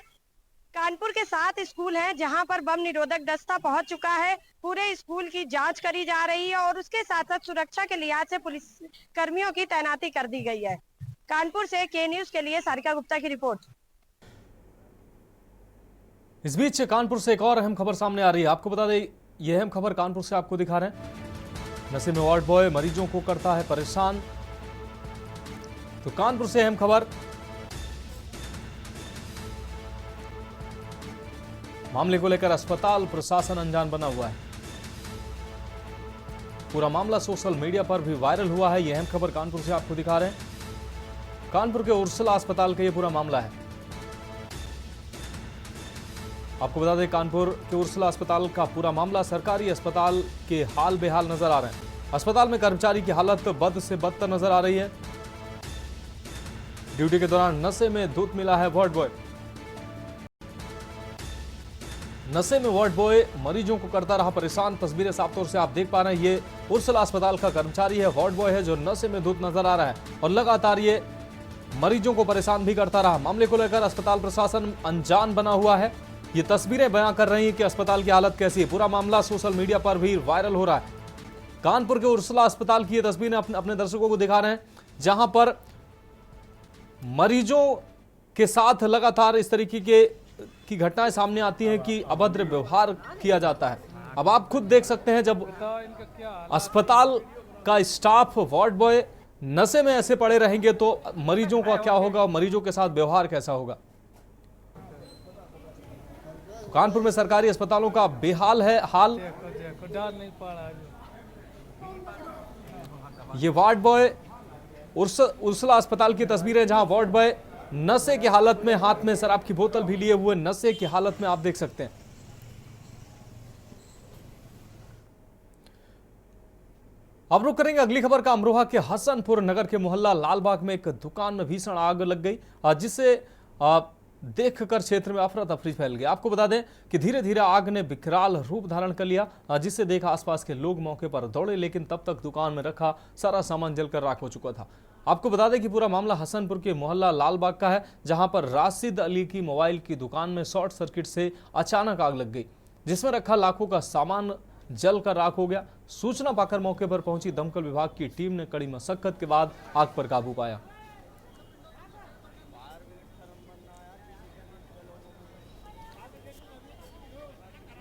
O: कानपुर के 7 स्कूल हैं जहां पर बम निरोधक दस्ता पहुंच चुका है। पूरे स्कूल की जांच करी जा रही है और उसके साथ साथ सुरक्षा के लिहाज से पुलिस कर्मियों की तैनाती कर दी गई है। कानपुर से के न्यूज के लिए सारिका गुप्ता की रिपोर्ट।
A: इस बीच कानपुर से एक और अहम खबर सामने आ रही है। आपको बता दें, यह अहम खबर कानपुर से आपको दिखा रहे हैं। नशे में वार्ड बॉय मरीजों को करता है परेशान। तो कानपुर से अहम खबर, मामले को लेकर अस्पताल प्रशासन अनजान बना हुआ है। पूरा मामला सोशल मीडिया पर भी वायरल हुआ है। यह अहम खबर कानपुर से आपको दिखा रहे हैं। कानपुर के उर्सला अस्पताल का यह पूरा मामला है। आपको बता दें, कानपुर के उर्सला अस्पताल का पूरा मामला, सरकारी अस्पताल के हाल बेहाल नजर आ रहे हैं। अस्पताल में कर्मचारी की हालत बद से बदतर नजर आ रही है। ड्यूटी के दौरान नशे में धुत मिला है वार्ड बॉय। नशे में वार्ड बॉय मरीजों को करता रहा परेशान। तस्वीरें साफ तौर से आप देख पा रहे हैं। ये उर्सला अस्पताल का कर्मचारी है, वार्ड बॉय है, जो नशे में धुत नजर आ रहा है और लगातार ये मरीजों को परेशान भी करता रहा। मामले को लेकर अस्पताल प्रशासन अनजान बना हुआ है। ये तस्वीरें बयां कर रही हैं कि अस्पताल की हालत कैसी है। पूरा मामला सोशल मीडिया पर भी वायरल हो रहा है। कानपुर के उर्सला अस्पताल की ये तस्वीरें अपने दर्शकों को दिखा रहे हैं, जहां पर मरीजों के साथ लगातार इस तरीके की घटनाएं सामने आती हैं कि अभद्र व्यवहार किया जाता है। अब आप खुद देख सकते हैं, जब अस्पताल का स्टाफ, वार्ड बॉय नशे में ऐसे पड़े रहेंगे तो मरीजों का क्या होगा, मरीजों के साथ व्यवहार कैसा होगा। कानपुर में सरकारी अस्पतालों का बेहाल है हाल। ये वार्ड बॉय उर्सला अस्पताल की तस्वीरें, जहां वार्ड बॉय नशे की हालत में, हाथ में शराब की बोतल भी लिए हुए नशे की हालत में आप देख सकते हैं। अब रुक करेंगे अगली खबर का। अमरोहा के हसनपुर नगर के मोहल्ला लालबाग में एक दुकान में भीषण आग लग गई, जिससे देखकर क्षेत्र में अफरा तफरी फैल गई। आपको बता दें कि धीरे धीरे आग ने विकराल रूप धारण कर लिया, जिससे देख आसपास के लोग मौके पर दौड़े, लेकिन तब तक दुकान में रखा सारा सामान जलकर राख हो चुका था। आपको बता दें कि पूरा मामला हसनपुर के मोहल्ला लालबाग का है, जहां पर राशिद अली की मोबाइल की दुकान में शॉर्ट सर्किट से अचानक आग लग गई, जिसमें रखा लाखों का सामान जलकर राख हो गया। सूचना पाकर मौके पर पहुंची दमकल विभाग की टीम ने कड़ी मशक्कत के बाद आग पर काबू पाया।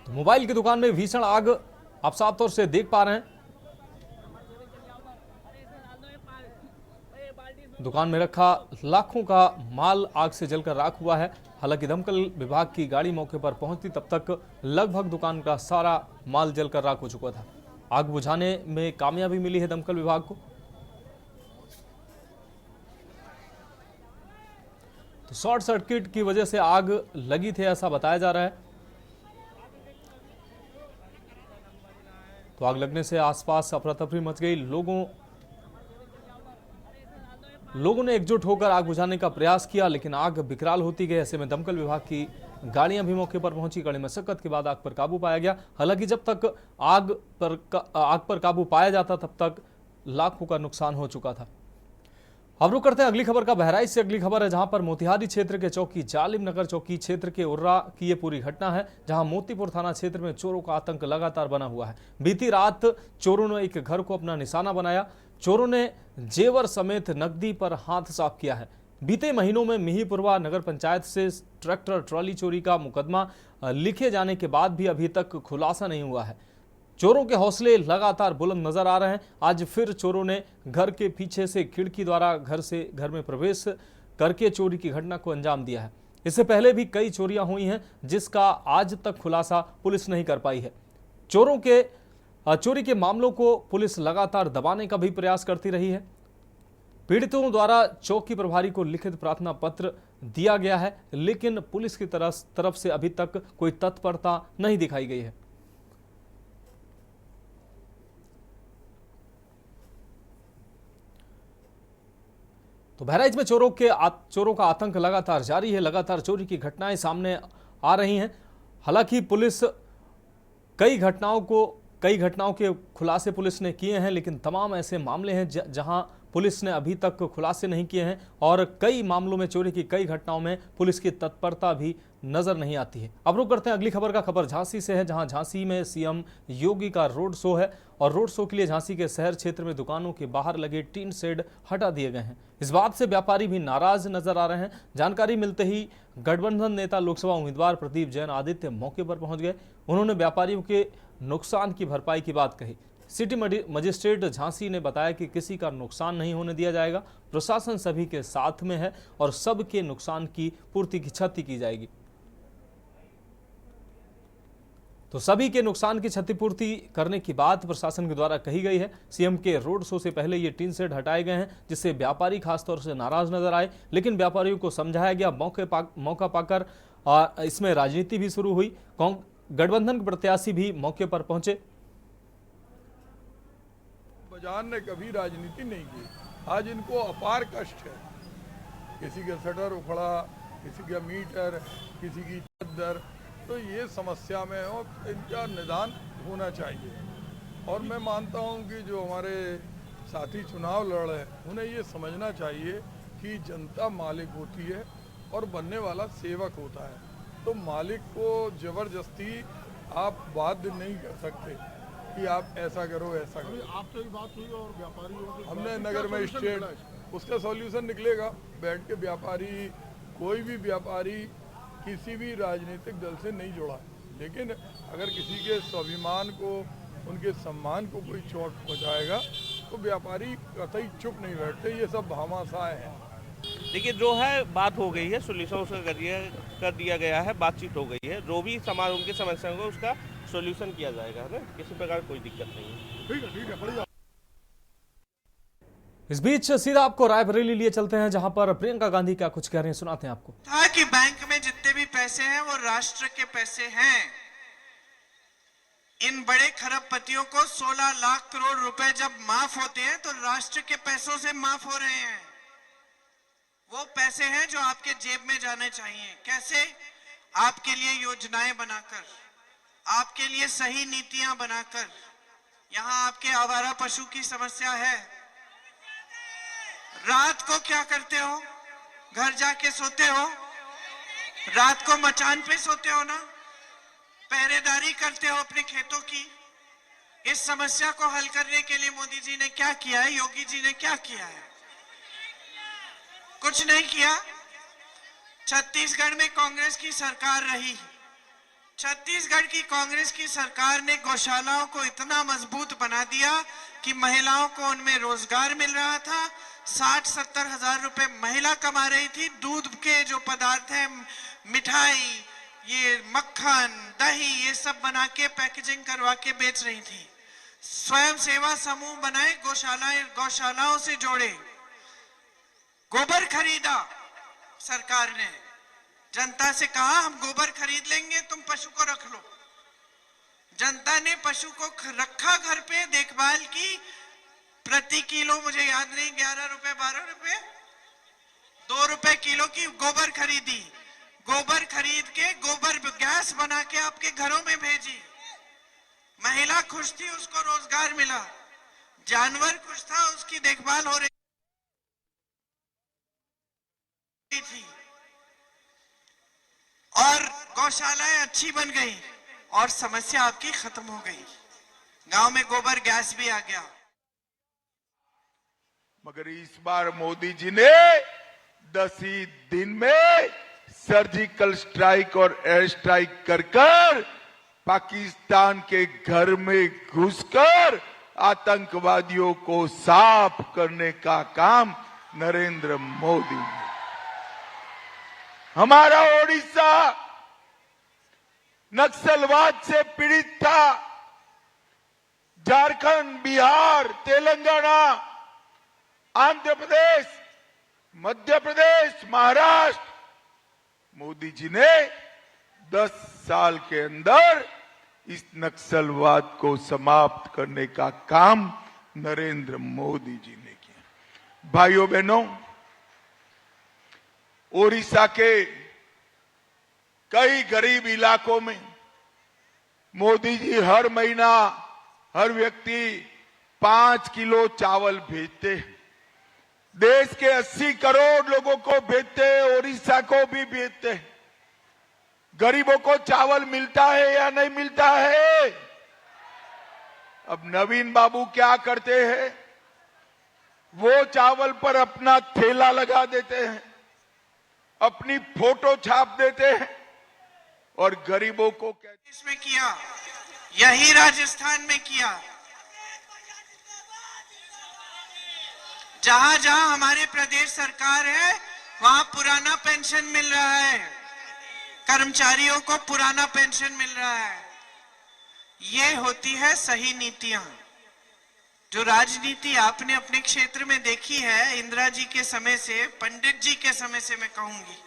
A: तो मोबाइल की दुकान में भीषण आग आप साफ तौर से देख पा रहे हैं। दुकान में रखा लाखों का माल आग से जलकर राख हुआ है। हालांकि दमकल विभाग की गाड़ी मौके पर पहुंचती तब तक लगभग दुकान का सारा माल जलकर राख हो चुका था। आग बुझाने में कामयाबी मिली है दमकल विभाग को। तो शॉर्ट सर्किट की वजह से आग लगी थी, ऐसा बताया जा रहा है। तो आग लगने से आसपास अफरा तफरी मच गई। लोगों ने एकजुट होकर आग बुझाने का प्रयास किया, लेकिन आग विकराल होती गई। ऐसे में दमकल विभाग की गाड़ियां भी मौके पर पहुंची। कड़ी मशक्कत के बाद आग पर काबू पाया गया। हालांकि जब तक आग पर काबू पाया जाता तब तक लाखों का नुकसान हो चुका था। अब रुक करते हैं अगली खबर का। बहराइच से अगली खबर है, जहां पर मोतिहारी क्षेत्र के चौकी जालिम नगर चौकी क्षेत्र के उर्रा की ये पूरी घटना है, जहां मोतीपुर थाना क्षेत्र में चोरों का आतंक लगातार बना हुआ है। बीती रात चोरों ने एक घर को अपना निशाना बनाया। चोरों ने जेवर समेत नकदी पर हाथ साफ किया है। बीते महीनों में मिहीपुरवा नगर पंचायत से ट्रैक्टर ट्रॉली चोरी का मुकदमा लिखे जाने के बाद भी अभी तक खुलासा नहीं हुआ है। चोरों के हौसले लगातार बुलंद नजर आ रहे हैं। आज फिर चोरों ने घर के पीछे से खिड़की द्वारा घर में प्रवेश करके चोरी की घटना को अंजाम दिया है। इससे पहले भी कई चोरियां हुई हैं, जिसका आज तक खुलासा पुलिस नहीं कर पाई है। चोरी के मामलों को पुलिस लगातार दबाने का भी प्रयास करती रही है। पीड़ितों द्वारा चौकी प्रभारी को लिखित प्रार्थना पत्र दिया गया है, लेकिन पुलिस की तरफ से अभी तक कोई तत्परता नहीं दिखाई गई है। तो बहराइच में चोरों का आतंक लगातार जारी है। लगातार चोरी की घटनाएं सामने आ रही हैं। हालांकि पुलिस कई घटनाओं के खुलासे पुलिस ने किए हैं, लेकिन तमाम ऐसे मामले हैं जहां पुलिस ने अभी तक खुलासे नहीं किए हैं और कई मामलों में चोरी की कई घटनाओं में पुलिस की तत्परता भी नजर नहीं आती है। अब रुक करते हैं अगली खबर का। खबर झांसी से है, जहां झांसी में सीएम योगी का रोड शो है और रोड शो के लिए झांसी के शहर क्षेत्र में दुकानों के बाहर लगे टीन शेड हटा दिए गए हैं। इस बात से व्यापारी भी नाराज नजर आ रहे हैं। जानकारी मिलते ही गठबंधन नेता लोकसभा उम्मीदवार प्रदीप जैन आदित्य मौके पर पहुंच गए। उन्होंने व्यापारियों के नुकसान की भरपाई की बात कही। सिटी मजिस्ट्रेट झांसी ने बताया कि किसी का नुकसान नहीं होने दिया जाएगा। प्रशासन सभी के साथ में है और सबके नुकसान की पूर्ति की क्षति की जाएगी। तो सभी के नुकसान की क्षतिपूर्ति करने की बात प्रशासन के द्वारा कही गई है। सीएम के रोड शो से पहले ये टीन शेड हटाए गए हैं, जिससे व्यापारी खासतौर से नाराज नजर आए, लेकिन व्यापारियों को समझाया गया। मौका पाकर इसमें राजनीति भी शुरू हुई। गठबंधन के प्रत्याशी भी मौके पर पहुंचे।
G: बाजार ने कभी राजनीति नहीं की। आज इनको अपार कष्ट है। किसी का शटर उखड़ा, किसी का मीटर, किसी की चद्दर, तो ये समस्या में हो, इनका निदान होना चाहिए। और मैं मानता हूँ कि जो हमारे साथी चुनाव लड़ रहे हैं, उन्हें ये समझना चाहिए कि जनता मालिक होती है और बनने वाला सेवक होता है। तो मालिक को जबरदस्ती आप बाध्य नहीं कर सकते कि आप ऐसा करो ऐसा करो।
P: आपसे भी बात हुई और व्यापारी
G: हमने नगर मजिस्ट्रेट उसका सॉल्यूशन निकलेगा। बैठ के व्यापारी, कोई भी व्यापारी किसी भी राजनीतिक दल से नहीं जुड़ा है, लेकिन अगर किसी के स्वाभिमान को, उनके सम्मान को कोई चोट पहुंचाएगा तो व्यापारी कतई चुप नहीं बैठते। ये सब भामाशाह हैं।
Q: देखिए, जो है बात हो गई है, सोल्यूशन उसका कर दिया गया है, बातचीत हो गई है। जो भी उनकी समस्या होगा उसका सोल्यूशन किया जाएगा, है ना। किसी प्रकार कोई दिक्कत नहीं है।
P: ठीक है बढ़िया।
A: इस बीच सीधा आपको रायबरेली लिए चलते हैं, जहां पर प्रियंका गांधी क्या कुछ कह रही हैं, सुनाते हैं आपको।
R: था कि बैंक में जितने भी पैसे हैं वो राष्ट्र के पैसे हैं। इन बड़े खरबपतियों को 16 लाख करोड़ रुपए जब माफ होते हैं तो राष्ट्र के पैसों से माफ हो रहे हैं। वो पैसे हैं जो आपके जेब में जाने चाहिए। कैसे? आपके लिए योजनाएं बनाकर, आपके लिए सही नीतियां बनाकर। यहां आपके आवारा पशु की समस्या है। रात को क्या करते हो? घर जाके सोते हो? रात को मचान पे सोते हो ना? पहरेदारी करते हो अपने खेतों की। इस समस्या को हल करने के लिए मोदी जी ने क्या किया है, योगी जी ने क्या किया है? कुछ नहीं किया। छत्तीसगढ़ में कांग्रेस की सरकार रही। छत्तीसगढ़ की कांग्रेस की सरकार ने गौशालाओं को इतना मजबूत बना दिया कि महिलाओं को उनमें रोजगार मिल रहा था। 60-70 हजार रुपए महिला कमा रही थी। दूध के जो पदार्थ हैं, मिठाई, ये मक्खन, दही, ये सब बना के पैकेजिंग करवा के बेच रही थी। स्वयं सेवा समूह बनाए, गौशालाओं से जोड़े। गोबर खरीदा सरकार ने। जनता से कहा हम गोबर खरीद लेंगे, तुम पशु को रख लो। जनता ने पशु को रखा घर पे, देखभाल की। प्रति किलो, मुझे याद नहीं, 11 रुपए 12 रुपए 2 रुपए किलो की गोबर खरीदी। गोबर खरीद के गोबर गैस बना के आपके घरों में भेजी। महिला खुश थी, उसको रोजगार मिला। जानवर खुश था, उसकी देखभाल हो रही। थी और गौशालाएं अच्छी बन गई और समस्या आपकी खत्म हो गई। गांव में गोबर गैस भी आ गया।
S: मगर इस बार मोदी जी ने 10 ही दिन में सर्जिकल स्ट्राइक और एयर स्ट्राइक कर पाकिस्तान के घर में घुसकर आतंकवादियों को साफ करने का काम नरेंद्र मोदी ने। हमारा ओडिशा नक्सलवाद से पीड़ित था। झारखंड, बिहार, तेलंगाना, आंध्र प्रदेश, मध्य प्रदेश, महाराष्ट्र, मोदी जी ने 10 साल के अंदर इस नक्सलवाद को समाप्त करने का काम नरेंद्र मोदी जी ने किया। भाइयों बहनों, ओडिशा के कई गरीब इलाकों में मोदी जी हर महीना हर व्यक्ति 5 किलो चावल भेजते हैं। देश के 80 करोड़ लोगों को भेजते हैं, ओडिशा को भी भेजते हैं। गरीबों को चावल मिलता है या नहीं मिलता है? अब नवीन बाबू क्या करते हैं? वो चावल पर अपना ठेला लगा देते हैं, अपनी फोटो छाप देते हैं और गरीबों को
R: इसमें किया, यही राजस्थान में किया। जहां जहां हमारे प्रदेश सरकार है वहां पुराना पेंशन मिल रहा है, कर्मचारियों को पुराना पेंशन मिल रहा है। ये होती है सही नीतियां। जो राजनीति आपने अपने क्षेत्र में देखी है इंदिरा जी के समय से, पंडित जी के समय से मैं कहूंगी,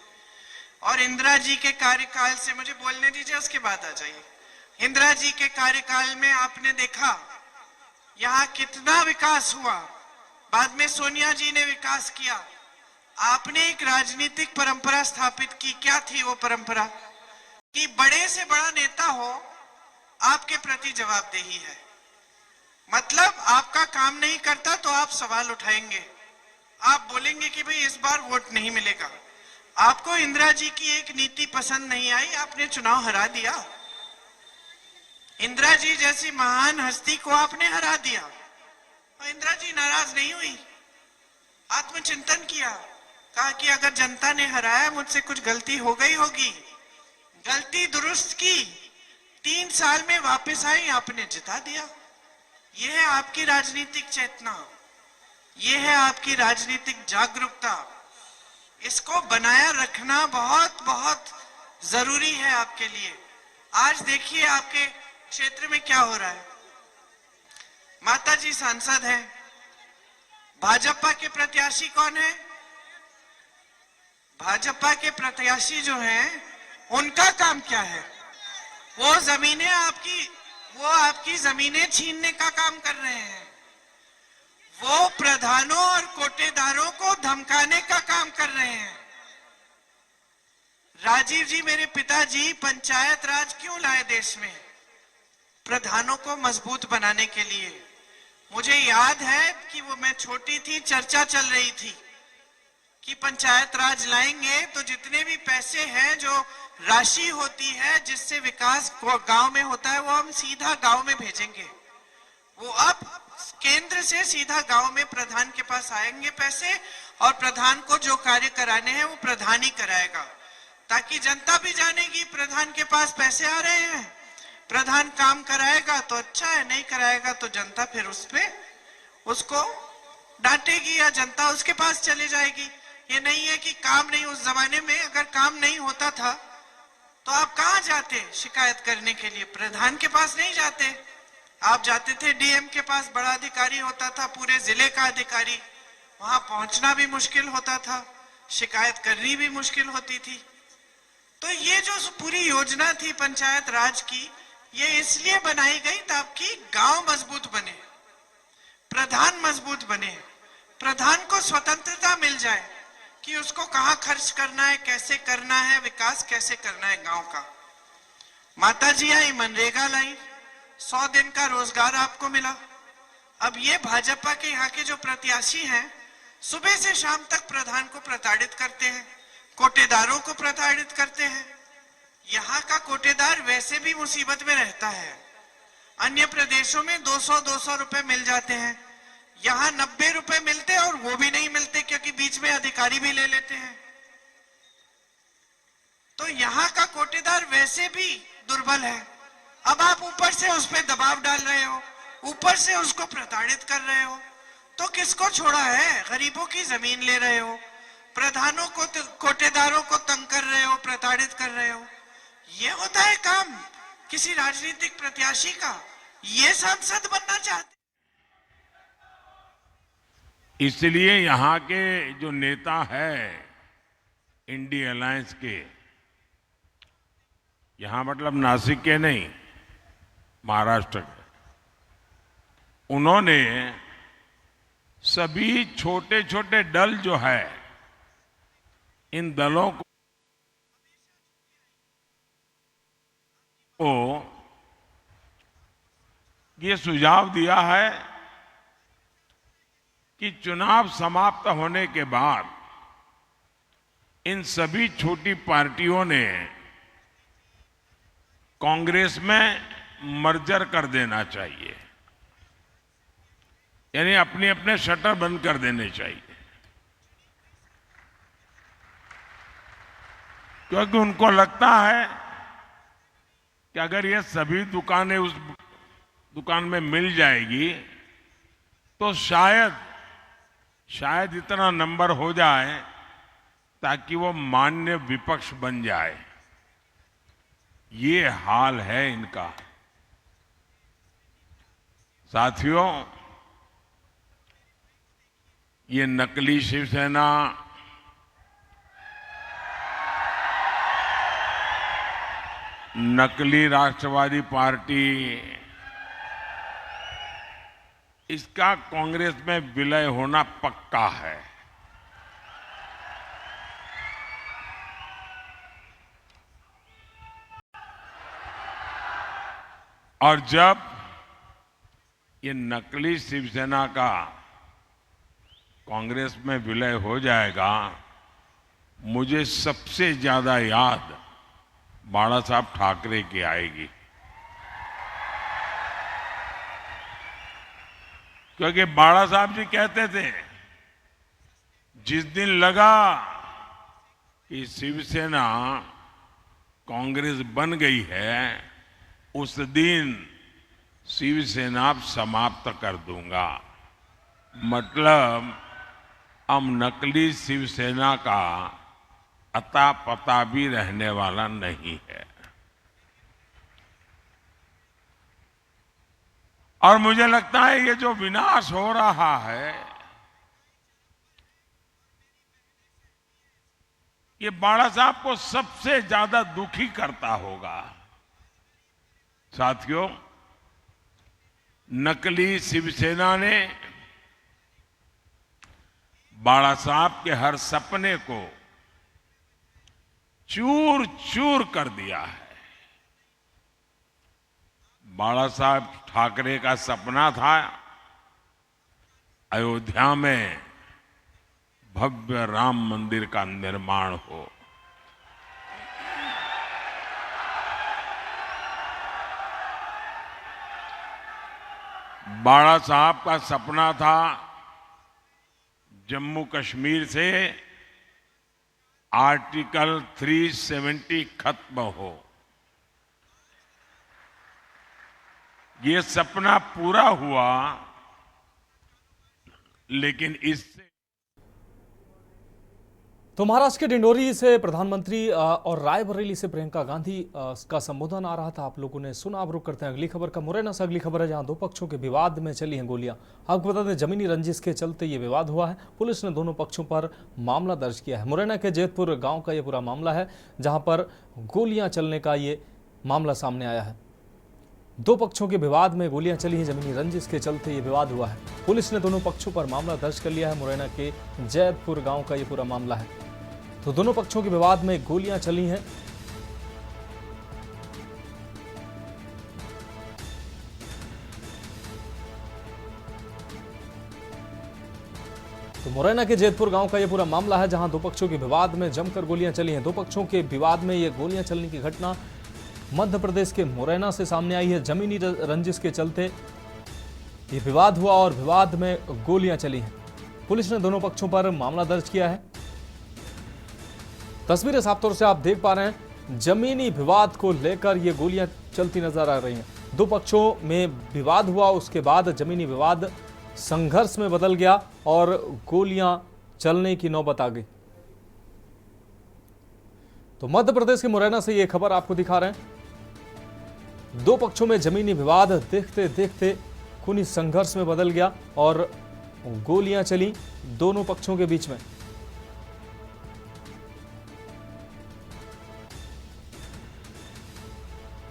R: और इंदिरा जी के कार्यकाल से, मुझे बोलने दीजिए उसके बाद आ जाइए। इंदिरा जी के कार्यकाल में आपने देखा यहाँ कितना विकास हुआ। बाद में सोनिया जी ने विकास किया। आपने एक राजनीतिक परंपरा स्थापित की। क्या थी वो परंपरा? कि बड़े से बड़ा नेता हो, आपके प्रति जवाबदेही है। मतलब आपका काम नहीं करता तो आप सवाल उठाएंगे, आप बोलेंगे कि भाई इस बार वोट नहीं मिलेगा। आपको इंदिरा जी की एक नीति पसंद नहीं आई, आपने चुनाव हरा दिया। इंदिरा जी जैसी महान हस्ती को आपने हरा दिया और इंदिरा जी नाराज नहीं हुई, आत्मचिंतन किया, कहा कि अगर जनता ने हराया, मुझसे कुछ गलती हो गई होगी, गलती दुरुस्त की, 3 साल में वापस आई, आपने जिता दिया। यह है आपकी राजनीतिक चेतना, यह है आपकी राजनीतिक जागरूकता। इसको बनाया रखना बहुत बहुत जरूरी है आपके लिए। आज देखिए आपके क्षेत्र में क्या हो रहा है। माता जी सांसद हैं, भाजपा के प्रत्याशी कौन है? भाजपा के प्रत्याशी जो हैं, उनका काम क्या है? वो आपकी जमीनें छीनने का काम कर रहे हैं। वो प्रधानों और कोटेदारों को धमकाने का काम कर रहे हैं। राजीव जी, मेरे पिताजी पंचायत राज क्यों लाए देश में? प्रधानों को मजबूत बनाने के लिए। मुझे याद है कि वो मैं छोटी थी, चर्चा चल रही थी कि पंचायत राज लाएंगे तो जितने भी पैसे हैं, जो राशि होती है जिससे विकास गांव में होता है, वो हम सीधा गांव में भेजेंगे। वो अब केंद्र से सीधा गांव में प्रधान के पास आएंगे पैसे, और प्रधान को जो कार्य कराने हैं वो प्रधान ही कराएगा, ताकि जनता भी जानेगी प्रधान के पास पैसे आ रहे हैं। प्रधान काम कराएगा तो अच्छा है, नहीं कराएगा तो जनता फिर उसको डांटेगी या जनता उसके पास चले जाएगी। ये नहीं है कि काम नहीं, उस जमाने में अगर काम नहीं होता था तो आप कहां जाते शिकायत करने के लिए? प्रधान के पास नहीं जाते, आप जाते थे डीएम के पास, बड़ा अधिकारी होता था, पूरे जिले का अधिकारी, वहां पहुंचना भी मुश्किल होता था, शिकायत करनी भी मुश्किल होती थी। तो ये जो पूरी योजना थी पंचायत राज की, ये इसलिए बनाई गई ताकि गांव मजबूत बने, प्रधान मजबूत बने, प्रधान को स्वतंत्रता मिल जाए कि उसको कहां खर्च करना है, कैसे करना है, विकास कैसे करना है गांव का। माता जी आई, मनरेगा लाई, 100 दिन का रोजगार आपको मिला। अब ये भाजपा के यहाँ के जो प्रत्याशी हैं, सुबह से शाम तक प्रधान को प्रताड़ित करते हैं, कोटेदारों को प्रताड़ित करते हैं। यहाँ का कोटेदार वैसे भी मुसीबत में रहता है। अन्य प्रदेशों में 200-200 रुपए मिल जाते हैं, यहाँ 90 रुपए मिलते हैं और वो भी नहीं मिलते क्योंकि बीच में अधिकारी भी ले लेते हैं। तो यहाँ का कोटेदार वैसे भी दुर्बल है। अब आप ऊपर से उस पर दबाव डाल रहे हो, ऊपर से उसको प्रताड़ित कर रहे हो, तो किसको छोड़ा है? गरीबों की जमीन ले रहे हो, प्रधानों को, कोटेदारों को तंग कर रहे हो, प्रताड़ित कर रहे हो। ये होता है काम किसी राजनीतिक प्रत्याशी का? ये सांसद बनना चाहते?
F: इसलिए यहाँ के जो नेता है इंडिया अलायंस के, यहाँ मतलब नासिक के नहीं, महाराष्ट्र के, उन्होंने सभी छोटे छोटे दल जो है, इन दलों को ये सुझाव दिया है कि चुनाव समाप्त होने के बाद इन सभी छोटी पार्टियों ने कांग्रेस में मर्जर कर देना चाहिए, यानी अपने अपने शटर बंद कर देने चाहिए, क्योंकि उनको लगता है कि अगर ये सभी दुकानें उस दुकान में मिल जाएगी तो शायद इतना नंबर हो जाए ताकि वो मान्य विपक्ष बन जाए। ये हाल है इनका। साथियों, ये नकली शिवसेना, नकली राष्ट्रवादी पार्टी, इसका कांग्रेस में विलय होना पक्का है। और जब ये नकली शिवसेना का कांग्रेस में विलय हो जाएगा, मुझे सबसे ज्यादा याद बाला साहब ठाकरे की आएगी, क्योंकि बाला साहब जी कहते थे जिस दिन लगा कि शिवसेना कांग्रेस बन गई है, उस दिन शिवसेना समाप्त कर दूंगा। मतलब अब नकली शिवसेना का अता पता भी रहने वाला नहीं है। और मुझे लगता है ये जो विनाश हो रहा है, ये बाला साहब को सबसे ज्यादा दुखी करता होगा। साथियों, नकली शिवसेना ने बाला साहब के हर सपने को चूर चूर कर दिया है। बाला साहब ठाकरे का सपना था अयोध्या में भव्य राम मंदिर का निर्माण हो। बाला साहब का सपना था जम्मू कश्मीर से आर्टिकल 370 खत्म हो। ये सपना पूरा हुआ, लेकिन इससे
A: तो महाराष्ट्र के डिंडोरी से प्रधानमंत्री और रायबरेली से प्रियंका गांधी का संबोधन आ रहा था, आप लोगों ने सुना। अब रुक करते हैं अगली खबर का। मुरैना से अगली खबर है, जहां दो पक्षों के विवाद में चली हैं गोलियां। आपको बता दें, जमीनी रंजिश के चलते ये विवाद हुआ है। पुलिस ने दोनों पक्षों पर मामला दर्ज किया है। मुरैना के जैतपुर गांव का ये पूरा मामला है, जहां पर गोलियां चलने का ये मामला सामने आया है। दो पक्षों के विवाद में गोलियां चली हैं, जमीनी रंजिश के चलते ये विवाद हुआ है। पुलिस ने दोनों पक्षों पर मामला दर्ज कर लिया है। मुरैना के जैतपुर गांव का ये पूरा मामला है। तो दोनों पक्षों के विवाद में गोलियां चली हैं। तो मुरैना के जैतपुर गांव का यह पूरा मामला है, जहां दो पक्षों के विवाद में जमकर गोलियां चली हैं। दो पक्षों के विवाद में ये गोलियां चलने की घटना मध्य प्रदेश के मुरैना से सामने आई है। जमीनी रंजिश के चलते ये विवाद हुआ और विवाद में गोलियां चली हैं। पुलिस ने दोनों पक्षों पर मामला दर्ज किया है। तस्वीरें साफ तौर से आप देख पा रहे हैं, जमीनी विवाद को लेकर ये गोलियां चलती नजर आ रही हैं। दो पक्षों में विवाद हुआ, उसके बाद जमीनी विवाद संघर्ष में बदल गया और गोलियां चलने की नौबत आ गई। तो मध्य प्रदेश के मुरैना से ये खबर आपको दिखा रहे हैं। दो पक्षों में जमीनी विवाद देखते देखते खूनी संघर्ष में बदल गया और गोलियां चली दोनों पक्षों के बीच में।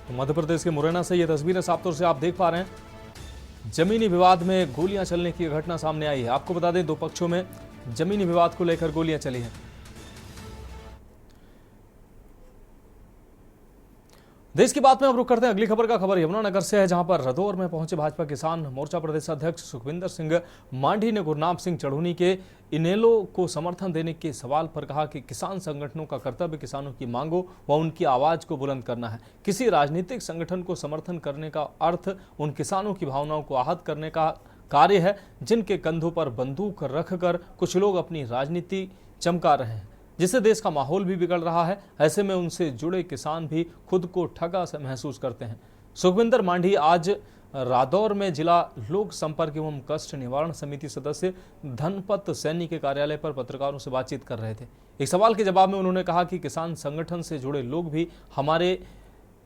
A: तो मध्य प्रदेश के मुरैना से ये तस्वीरें साफ तौर से आप देख पा रहे हैं। जमीनी विवाद में गोलियां चलने की घटना सामने आई है। आपको बता दें, दो पक्षों में जमीनी विवाद को लेकर गोलियां चली हैं। देश की बात में अब रुक करते हैं अगली खबर का। खबर यमुनानगर से है, जहां पर रदौर में पहुंचे भाजपा किसान मोर्चा प्रदेश अध्यक्ष सुखविंदर सिंह मांढी ने गुरनाम सिंह चढ़ूनी के इनेलो को समर्थन देने के सवाल पर कहा कि किसान संगठनों का कर्तव्य किसानों की मांगों व उनकी आवाज को बुलंद करना है। किसी राजनीतिक संगठन को समर्थन करने का अर्थ उन किसानों की भावनाओं को आहत करने का कार्य है, जिनके कंधों पर बंदूक रखकर कुछ लोग अपनी राजनीति चमका रहे हैं, जिससे देश का माहौल भी बिगड़ रहा है। ऐसे में उनसे जुड़े किसान भी खुद को ठगा से महसूस करते हैं। सुखविंदर मांढी आज रादौर में जिला लोक संपर्क एवं कष्ट निवारण समिति सदस्य धनपत सैनी के कार्यालय पर पत्रकारों से बातचीत कर रहे थे। एक सवाल के जवाब में उन्होंने कहा कि किसान संगठन से जुड़े लोग भी हमारे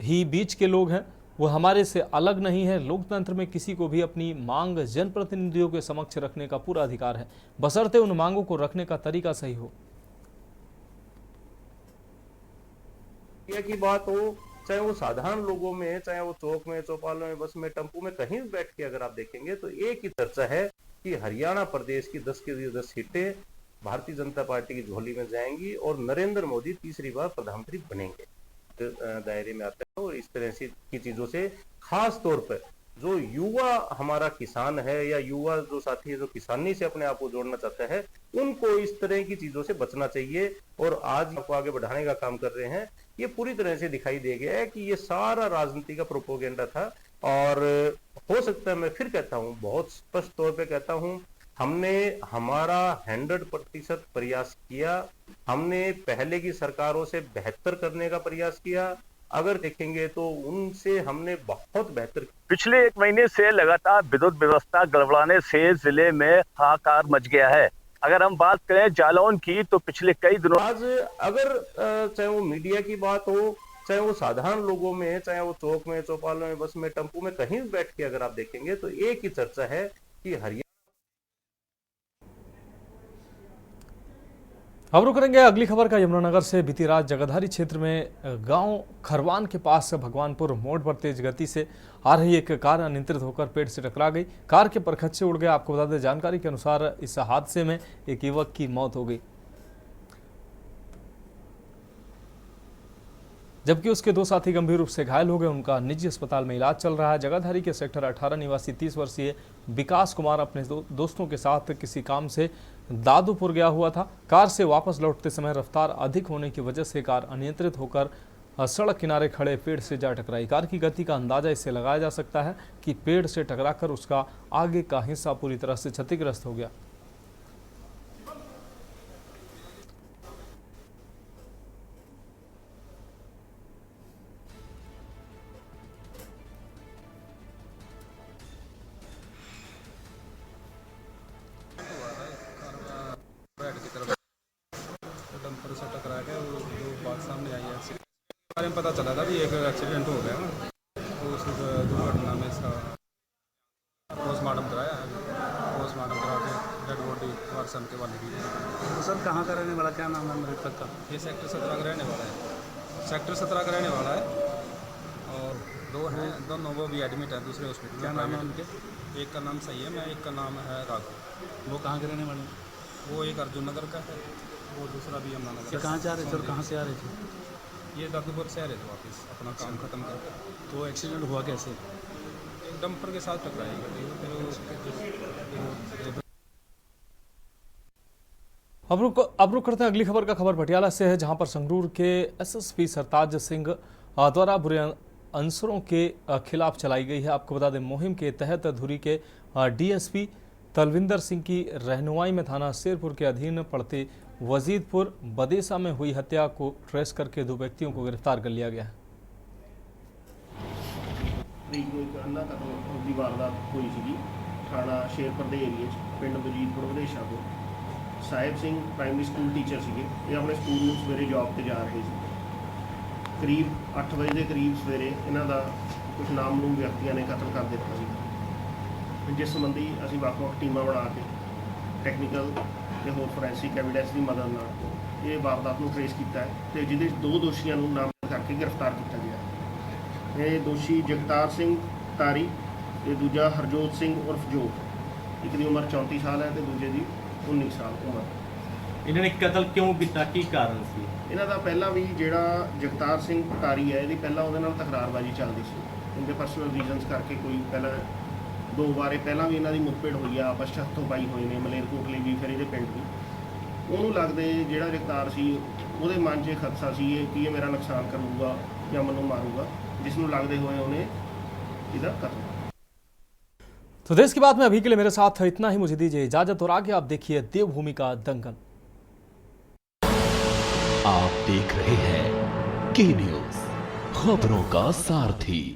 A: ही बीच के लोग हैं, वो हमारे से अलग नहीं है। लोकतंत्र में किसी को भी अपनी मांग जनप्रतिनिधियों के समक्ष रखने का पूरा अधिकार है, बशर्ते उन मांगों को रखने का तरीका सही हो।
T: की बात हो, चाहे वो साधारण लोगों में, चाहे वो चौक में, चौपालों में, बस में, टेम्पू में, कहीं भी बैठ के अगर आप देखेंगे तो एक ही चर्चा है कि हरियाणा प्रदेश की 10 की 10 सीटें भारतीय जनता पार्टी की झोली में जाएंगी और नरेंद्र मोदी तीसरी बार प्रधानमंत्री बनेंगे दायरे में आते हैं। और इस तरह से की चीजों से खास तौर पर जो युवा हमारा किसान है या युवा जो साथी है जो किसानी से अपने आप को जोड़ना चाहता है, उनको इस तरह की चीजों से बचना चाहिए। और आज आपको आगे बढ़ाने का काम कर रहे हैं, ये पूरी तरह से दिखाई दे गया है कि ये सारा राजनीति का प्रोपोगेंडा था। और हो सकता है, मैं फिर कहता हूं, बहुत स्पष्ट तौर पे कहता हूं, हमने हमारा 100% प्रयास किया। हमने पहले की सरकारों से बेहतर करने का प्रयास किया। अगर देखेंगे तो उनसे हमने बहुत बेहतर।
L: पिछले एक महीने से लगातार विद्युत व्यवस्था गड़बड़ाने से जिले में हाहाकार मच गया है। अगर हम बात करें जालौन की, तो पिछले कई दिनों
T: आज अगर चाहे वो मीडिया की बात हो, चाहे वो साधारण लोगों में, चाहे वो चौक में, चौपालों में, बस में, टेम्पू में, कहीं भी बैठ के अगर आप देखेंगे तो एक ही चर्चा है कि हरियाणा।
A: अब रुक करेंगे अगली खबर का यमुनानगर से। बीती रात जगाधारी क्षेत्र में गांव खरवान के पास भगवानपुर मोड़ पर तेज गति से आ रही एक कार अनियंत्रित होकर पेड़ से टकरा गई। कार के परखच्चे उड़ गए। आपको बता दें, जानकारी के अनुसार इस हादसे में एक युवक की मौत हो गई, जबकि उसके दो साथी गंभीर रूप से घायल हो गए। उनका निजी अस्पताल में इलाज चल रहा है। जगाधारी के सेक्टर 18 निवासी 30 वर्षीय विकास कुमार अपने दोस्तों के साथ किसी काम से दादूपुर गया हुआ था। कार से वापस लौटते समय रफ्तार अधिक होने की वजह से कार अनियंत्रित होकर सड़क किनारे खड़े पेड़ से जा टकराई। कार की गति का अंदाजा इससे लगाया जा सकता है कि पेड़ से टकराकर उसका आगे का हिस्सा पूरी तरह से क्षतिग्रस्त हो गया।
U: डंपर से टकरा के वो जो बात सामने आई है, बारे में पता चला था कि एक एक्सीडेंट हो गया ना, तो उस दुर्घटना में इसका पोस्टमार्टम कराया है। पोस्टमार्टम करा के डेड बॉडी वारसन के वाले की। तो सर कहाँ का रहने वाला, क्या नाम है मृतक का? ये सेक्टर 17 का रहने वाला है। सेक्टर 17 का रहने वाला है। और दो हैं, दोनों वो भी एडमिट है दूसरे हॉस्पिटल। क्या नाम है उनके? एक का नाम सही है, मैं एक का नाम है राघव। वो कहाँ के रहने वाले हैं? वो एक अर्जुन नगर का है, वो दूसरा भी यमुनानगर। कहाँ जा रहे थे और कहाँ से आ रहे थे? ये दादूपुर से आ रहे थे वापस अपना काम खत्म करके। तो एक्सीडेंट हुआ कैसे? डंपर के साथ टकराई गाड़ी।
A: अब रुक करते हैं अगली खबर का। खबर पटियाला से है, जहां पर संगरूर के एसएसपी सरताज सिंह द्वारा बुरे अंसरों के खिलाफ चलाई गई है। आपको बता दें, मुहिम के तहत धुरी के डीएसपी तलविंदर सिंह की रहनुमाई में थाना शेरपुर के अधीन पड़ते वजीदपुर बदेसा में हुई हत्या को ट्रेस करके 2 व्यक्तियों को गिरफ्तार कर लिया गया है।
C: वारदात हुई सी थाना शेरपुर के एरिए पिंड वजीदपुर बदेशा को Sahib Singh primary school teacher से ये अपने स्कूल में सवेरे जॉब पर जा रहे थे। करीब 8 बजे के करीब सवेरे इन्हों का कुछ नामलूम व्यक्तियों ने कतल कर दिता सी, जिस संबंधी असीं ਵੱਖ-ਵੱਖ टीमां बना के टैक्नीकल ते होर फोरेंसिक एविडेंस की मदद नाल ये वारदात को ट्रेस किया है तो जिहदे 2 दोषियों को नामजद करके गिरफ्तार किया गया। ये दोषी जगतार सिंह तारी ते दूजा हरजोत सिंह उर्फ जो, एक की उम्र 34 साल है तो दूजे की 19 साल उम्र।
V: इन्होंने कतल क्यों किया, की कारण सी?
C: इन्हों का पहला भी जिहड़ा जगतार सिंह तारी है, ये पहला उहदे नाल तकरारबाजी चलती सी, उनके पर्सनल रीजनस करके कोई पहला 2 बारे पहला भी इन्हों की मुठभेड़ हुई है, आपस च हत्थों पाई हुई ने मलेरकोटले भी फिर ये पिंड भी। उन्होंने लगते जिहड़ा जगतार सी उहदे मन च खदशा सी कि ये मेरा नुकसान करूँगा या मैनूं मारूगा, जिसनूं लगते हुए उन्हें इसका कतल।
A: तो देश की बात में अभी के लिए मेरे साथ इतना ही, मुझे दीजिए इजाजत और आगे आप देखिए देवभूमि का दंगल।
B: आप देख रहे हैं के न्यूज़, खबरों का सारथी।